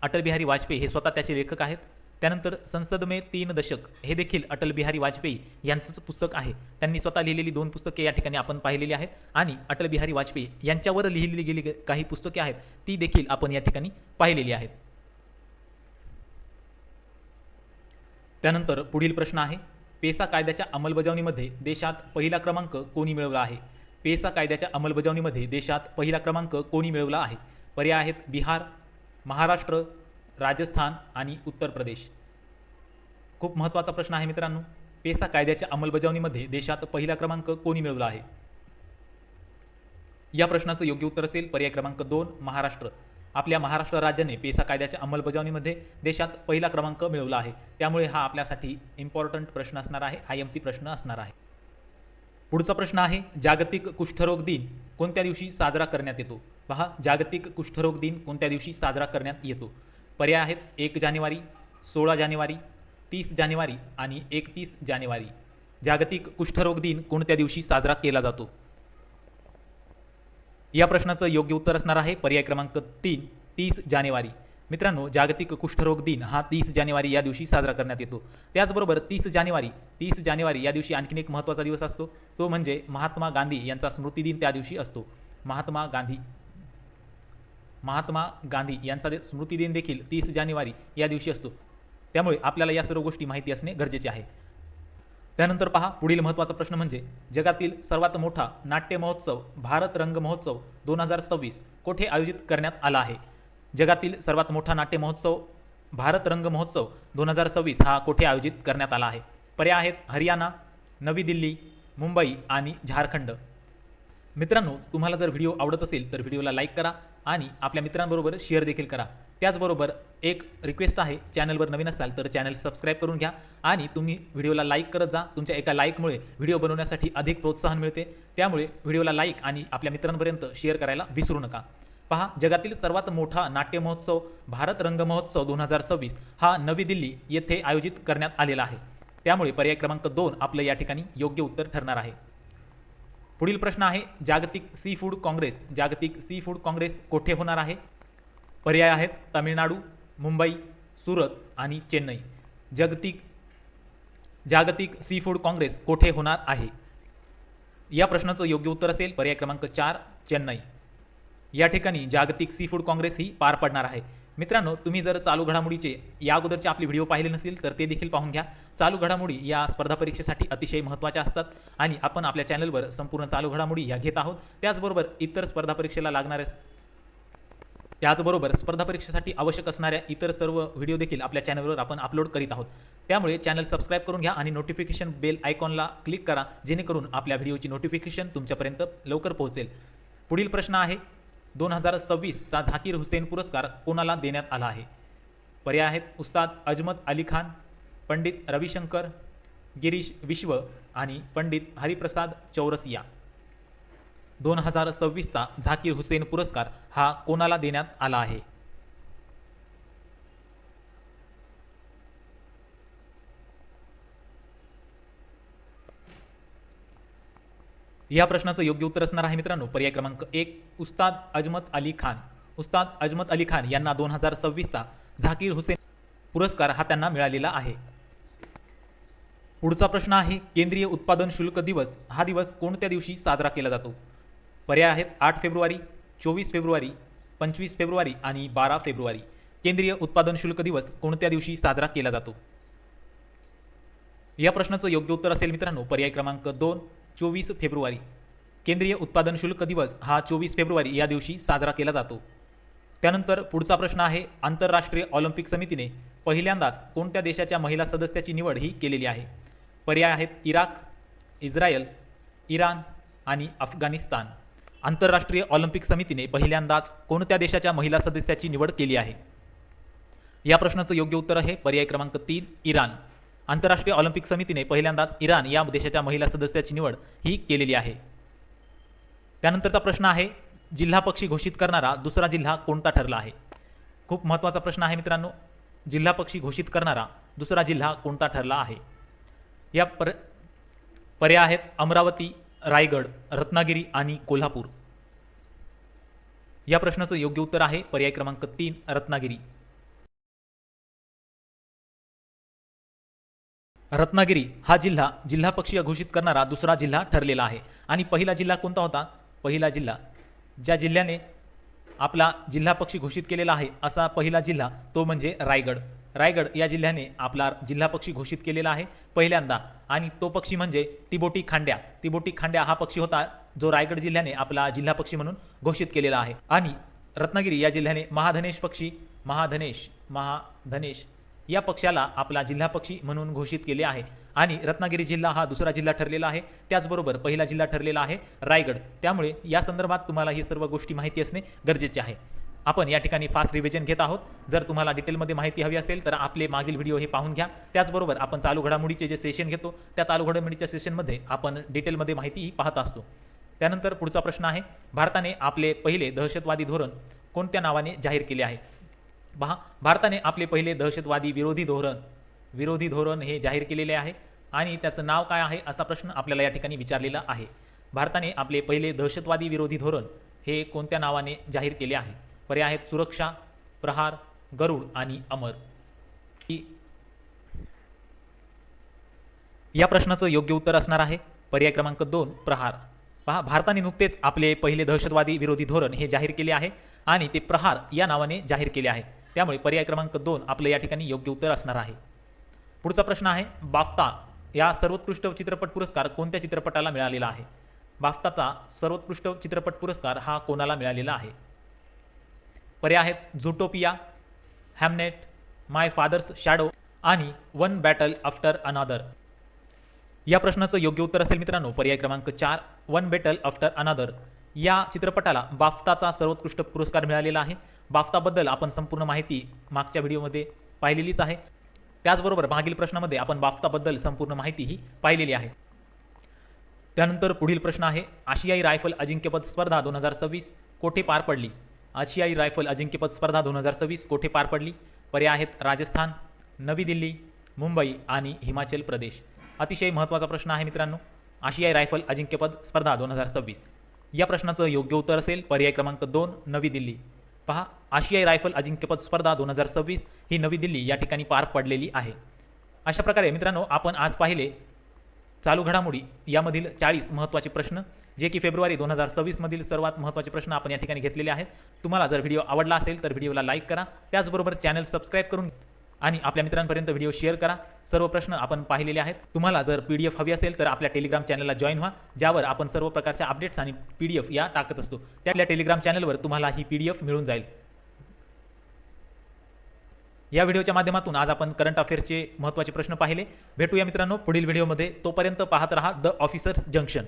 अटल बिहारी वाजपेयी हे स्वतः त्याचे लेखक आहेत. त्यानंतर संसद में 3 दशक हे देखील अटल बिहारी वाजपेयी यांचंच पुस्तक आहे. त्यांनी स्वतः लिहिलेली 2 पुस्तके या ठिकाणी आपण पाहिलेली आहेत, आणि अटल बिहारी वाजपेयी यांच्यावर लिहिलेली गेली काही पुस्तके आहेत ती देखील आपण या ठिकाणी पाहिलेली आहेत. त्यानंतर पुढील प्रश्न आहे, पेसा कायद्याच्या अंमलबजावणीमध्ये देशात पहिला क्रमांक कोणी मिळवला आहे? पेसा कायद्याच्या अंमलबजावणीमध्ये देशात पहिला क्रमांक कोणी मिळवला आहे? पर्याय आहेत बिहार, महाराष्ट्र, राजस्थान आणि उत्तर प्रदेश. खूप महत्त्वाचा प्रश्न आहे मित्रांनो. पेसा कायद्याच्या अंमलबजावणीमध्ये देशात पहिला क्रमांक कोणी मिळवला आहे? या प्रश्नाचं योग्य उत्तर असेल पर्याय क्रमांक 2 महाराष्ट्र. आपल्या महाराष्ट्र राज्याने पेसा कायद्याच्या अंमलबजावणीमध्ये देशात पहिला क्रमांक मिळवला आहे, त्यामुळे हा आपल्यासाठी इम्पॉर्टंट प्रश्न असणार आहे, IMP प्रश्न असणार आहे. पुढचा प्रश्न आहे, जागतिक कुष्ठरोग दिन कोणत्या दिवशी साजरा करण्यात येतो? पहा, जागतिक कुष्ठरोग दिन कोणत्या दिवशी साजरा करण्यात येतो? पर्याय आहेत 1 जानेवारी, 16 जानेवारी, 30 जानेवारी आणि 31 जानेवारी. जागतिक कुष्ठरोग दिन कोणत्या दिवशी साजरा केला जातो? या प्रश्नाचं योग्य उत्तर असणार आहे पर्याय क्रमांक 3 30 जानेवारी. मित्रांनो, जागतिक कुष्ठरोग दिन हा 30 जानेवारी या दिवशी साजरा करण्यात येतो. त्याचबरोबर 30 जानेवारी या दिवशी आणखीन एक महत्त्वाचा दिवस असतो, तो म्हणजे महात्मा गांधी यांचा स्मृतिदिन त्या दिवशी असतो. महात्मा गांधी यांचा स्मृतिदिन देखील 30 जानेवारी या दिवशी असतो. त्यामुळे आपल्याला या सर्व गोष्टी माहिती असणे गरजेचे आहे. त्यानंतर पहा पुढील महत्त्वाचा प्रश्न म्हणजे जगातील सर्वात मोठा नाट्य महोत्सव भारत रंग महोत्सव 2026 कोठे आयोजित करण्यात आला आहे? जगातील सर्वात मोठा नाट्य महोत्सव भारत रंग महोत्सव 2026 हा कोठे आयोजित करण्यात आला आहे? पर्याय आहेत हरियाणा, नवी दिल्ली, मुंबई आणि झारखंड. मित्रांनो, तुम्हाला जर व्हिडिओ आवडत असेल तर व्हिडिओला लाईक करा आणि आपल्या मित्रांबरोबर शेअर देखील करा. त्याचबरोबर एक रिक्वेस्ट आहे, चॅनलवर नवीन असाल तर चॅनल सबस्क्राईब करून घ्या आणि तुम्ही व्हिडिओला लाईक करत जा. तुमच्या एका लाईकमुळे व्हिडिओ बनवण्यासाठी अधिक प्रोत्साहन मिळते. त्यामुळे व्हिडिओला लाईक आणि आपल्या मित्रांपर्यंत शेअर करायला विसरू नका. पहा, जगातील सर्वात मोठा नाट्य महोत्सव भारत रंग महोत्सव 2026 हा नवी दिल्ली येथे आयोजित करण्यात आलेला आहे. त्यामुळे पर्याय क्रमांक 2 आपलं या ठिकाणी योग्य उत्तर ठरणार आहे. पुढील प्रश्न आहे जागतिक सी फूड काँग्रेस कोठे होणार आहे? पर्याय आहेत तामिळनाडू, मुंबई, सुरत आणि चेन्नई. जागतिक सी फूड काँग्रेस कोठे होणार आहे? या प्रश्नाचं योग्य उत्तर असेल पर्याय क्रमांक 4 चेन्नई. या ठिकाणी जागतिक सी फूड काँग्रेस ही पार पडणार आहे. मित्रांनो, तुम्ही जर चालू घडामोडीचे या अगोदरचे आपले व्हिडिओ पाहिले नसतील तर ते देखील पाहून घ्या. चालू घडामोडी या स्पर्धा परीक्षेसाठी अतिशय महत्त्वाच्या असतात आणि आपण आपल्या चॅनलवर संपूर्ण चालू घडामोडी या घेत आहोत. त्याचबरोबर स्पर्धा परीक्षेसाठी आवश्यक असणाऱ्या इतर सर्व व्हिडिओ देखील आपल्या चॅनलवर आपण अपलोड करीत आहोत. त्यामुळे चॅनल सबस्क्राईब करून घ्या आणि नोटिफिकेशन बेल आयकॉनला क्लिक करा, जेणेकरून आपल्या व्हिडिओची नोटिफिकेशन तुमच्यापर्यंत लवकर पोहोचेल. पुढील प्रश्न आहे 2026चा झाकीर हुसेन पुरस्कार कोणाला देण्यात आला आहे? पर्याय आहेत उस्ताद अजमत अली खान, पंडित रविशंकर, गिरीश विश्व आणि पंडित हरिप्रसाद चौरसिया. 2026चा झाकीर हुसेन पुरस्कार हा कोणाला देण्यात आला आहे? या प्रश्नाचं योग्य उत्तर असणार आहे मित्रांनो पर्याय क्रमांक 1 उस्ताद अजमत अली खान. उस्ताद अजमत अली खान यांना 2026चा झाकीर हुसेन पुरस्कार हा त्यांना मिळालेला आहे. पुढचा प्रश्न आहे केंद्रीय उत्पादन शुल्क दिवस हा दिवस कोणत्या दिवशी साजरा केला जातो? पर्याय आहेत 8 फेब्रुवारी, 24 फेब्रुवारी, 25 फेब्रुवारी आणि 12 फेब्रुवारी. केंद्रीय उत्पादन शुल्क दिवस कोणत्या दिवशी साजरा केला जातो? या प्रश्नाचं योग्य उत्तर असेल मित्रांनो पर्याय क्रमांक 2 24 फेब्रुवारी. केंद्रीय उत्पादन शुल्क दिवस हा 24 फेब्रुवारी या दिवशी साजरा केला जातो. त्यानंतर पुढचा प्रश्न आहे आंतरराष्ट्रीय ऑलिम्पिक समितीने पहिल्यांदाच कोणत्या देशाच्या महिला सदस्याची निवड ही केलेली आहे? पर्याय आहेत इराक, इस्रायल, इराण आणि अफगाणिस्तान. आंतरराष्ट्रीय ऑलिम्पिक समितीने पहिल्यांदाच कोणत्या देशाच्या महिला सदस्याची निवड केली आहे? या प्रश्नाचं योग्य उत्तर आहे पर्याय क्रमांक 3 इराण. आंतरराष्ट्रीय ऑलिम्पिक समितीने पहिल्यांदाच इराण या देशाच्या महिला सदस्याची निवड ही केलेली आहे. त्यानंतरचा प्रश्न आहे जिल्हा पक्षी घोषित करणारा दुसरा जिल्हा कोणता ठरला आहे? खूप महत्त्वाचा प्रश्न आहे मित्रांनो. जिल्हा पक्षी घोषित करणारा दुसरा जिल्हा कोणता ठरला आहे? या पर्याय आहेत अमरावती, रायगड, रत्नागिरी आणि कोल्हापूर. या प्रश्नाचं योग्य उत्तर आहे पर्याय क्रमांक 3 रत्नागिरी. रत्नागिरी हा जिल्हा पक्षीय घोषित करणारा दुसरा जिल्हा ठरलेला आहे. आणि पहिला जिल्हा कोणता होता? पहिला जिल्हा ज्या जिल्ह्याने आपला जिल्हा पक्षी घोषित केलेला आहे असा पहिला जिल्हा तो म्हणजे रायगड. रायगड या जिल्ह्याने आपला जिल्हा पक्षी घोषित केलेला आहे पहिल्यांदा. आणि तो पक्षी म्हणजे तिबोटी खांड्या हा पक्षी होता जो रायगड जिल्ह्याने आपला जिल्हा पक्षी म्हणून घोषित केलेला आहे. आणि रत्नागिरी या जिल्ह्याने महाधनेश या पक्षाला आपला जिल्हा पक्षी म्हणून घोषित केले आहे. आणि रत्नागिरी जिल्हा हा दुसरा जिल्हा ठरलेला आहे. त्याचबरोबर पहिला जिल्हा ठरलेला आहे रायगड. त्यामुळे या संदर्भात तुम्हाला ही सर्व गोष्टी माहिती असणे गरजेचे आहे. आपण या ठिकाणी फास्ट रिव्हिजन घेत आहोत. जर तुम्हाला डिटेलमध्ये माहिती हवी असेल तर आपले मागील व्हिडिओ हे पाहून घ्या. त्याचबरोबर आपण चालू घडामोडीचे जे सेशन घेतो त्या चालू घडामोडीच्या सेशनमध्ये आपण डिटेलमध्ये माहिती पाहत असतो. त्यानंतर पुढचा प्रश्न आहे भारताने आपले पहिले दहशतवादी धोरण कोणत्या नावाने जाहीर केले आहे? भारताने आपले पहिले दहशतवादी विरोधी धोरण हे जाहीर केलेले आहे. आणि त्याचं नाव काय आहे असा प्रश्न आपल्याला या ठिकाणी विचारलेला आहे. भारताने आपले पहिले दहशतवादी विरोधी धोरण हे कोणत्या नावाने जाहीर केले आहे? पर्याय आहेत सुरक्षा, प्रहार, गरुड आणि अमर. या प्रश्नाचं योग्य उत्तर असणार आहे पर्याय क्रमांक 2 प्रहार. भारताने नुकतेच आपले पहिले दहशतवादी विरोधी धोरण हे जाहीर केले आहे आणि ते प्रहार या नावाने जाहीर केले आहे. त्यामुळे पर्याय क्रमांक 2 आपलं या ठिकाणी योग्य उत्तर असणार आहे. पुढचा प्रश्न आहे बाफ्ता या सर्वोत्कृष्ट चित्रपट पुरस्कार कोणत्या चित्रपटाला मिळालेला आहे? बाफ्ताचा सर्वोत्कृष्ट चित्रपट पुरस्कार हा कोणाला मिळालेला आहे? पर्याय आहेत झूटोपिया, हॅमनेट, माय फादर्स शॅडो आणि वन बॅटल आफ्टर अनादर. या प्रश्नाचं योग्य उत्तर असेल मित्रांनो पर्याय क्रमांक 4, वन बॅटल आफ्टर अनादर. या चित्रपटाला बाफ्ताचा सर्वोत्कृष्ट पुरस्कार मिळालेला आहे. बाफ्ताबद्दल आपण संपूर्ण माहिती मागच्या व्हिडिओमध्ये पाहिलेलीच आहे. त्याचबरोबर मागील प्रश्नामध्ये आपण बाफ्ताबद्दल संपूर्ण माहितीही पाहिलेली आहे. त्यानंतर पुढील प्रश्न आहे, आशियाई रायफल अजिंक्यपद स्पर्धा 2026 कोठे पार पडली? आशियाई रायफल अजिंक्यपद स्पर्धा 2026 कोठे पार पडली? पर्याय आहेत राजस्थान, नवी दिल्ली, मुंबई आणि हिमाचल प्रदेश. अतिशय महत्त्वाचा प्रश्न आहे मित्रांनो, आशियाई रायफल अजिंक्यपद स्पर्धा 2026. या प्रश्नाचं योग्य उत्तर असेल पर्याय क्रमांक 2, नवी दिल्ली. पहा, आशियाई रायफल अजिंक्यपद स्पर्धा 2026 ही नवी दिल्ली या ठिकाणी पार पडलेली आहे. अशा प्रकारे मित्रांनो आपण आज पाहिले चालू घडामोडी यामधील 40 महत्त्वाचे प्रश्न, जे की फेब्रुवारी 2026 मधील सर्वात महत्त्वाचे प्रश्न आपण या ठिकाणी घेतलेले आहेत. तुम्हाला जर व्हिडिओ आवडला असेल तर व्हिडिओला लाईक करा, त्याचबरोबर चॅनल सबस्क्राईब करून आणि आपल्या मित्रांपर्यंत व्हिडिओ शेअर करा. सर्व प्रश्न आपण पाहिलेले आहेत. तुम्हाला जर PDF हवी असेल तर आपल्या टेलिग्राम चॅनलला जॉईन व्हा, ज्यावर आपण सर्व प्रकारच्या अपडेट्स आणि PDF या टाकत असतो. त्यातल्या टेलिग्राम चॅनलवर तुम्हाला ही PDF मिळून जाईल. या व्हिडिओच्या माध्यमातून आज आपण करंट अफेअर्सचे महत्त्वाचे प्रश्न पाहिले. भेटूया मित्रांनो पुढील व्हिडिओमध्ये. तोपर्यंत पाहत रहा द ऑफिसर्स जंक्शन.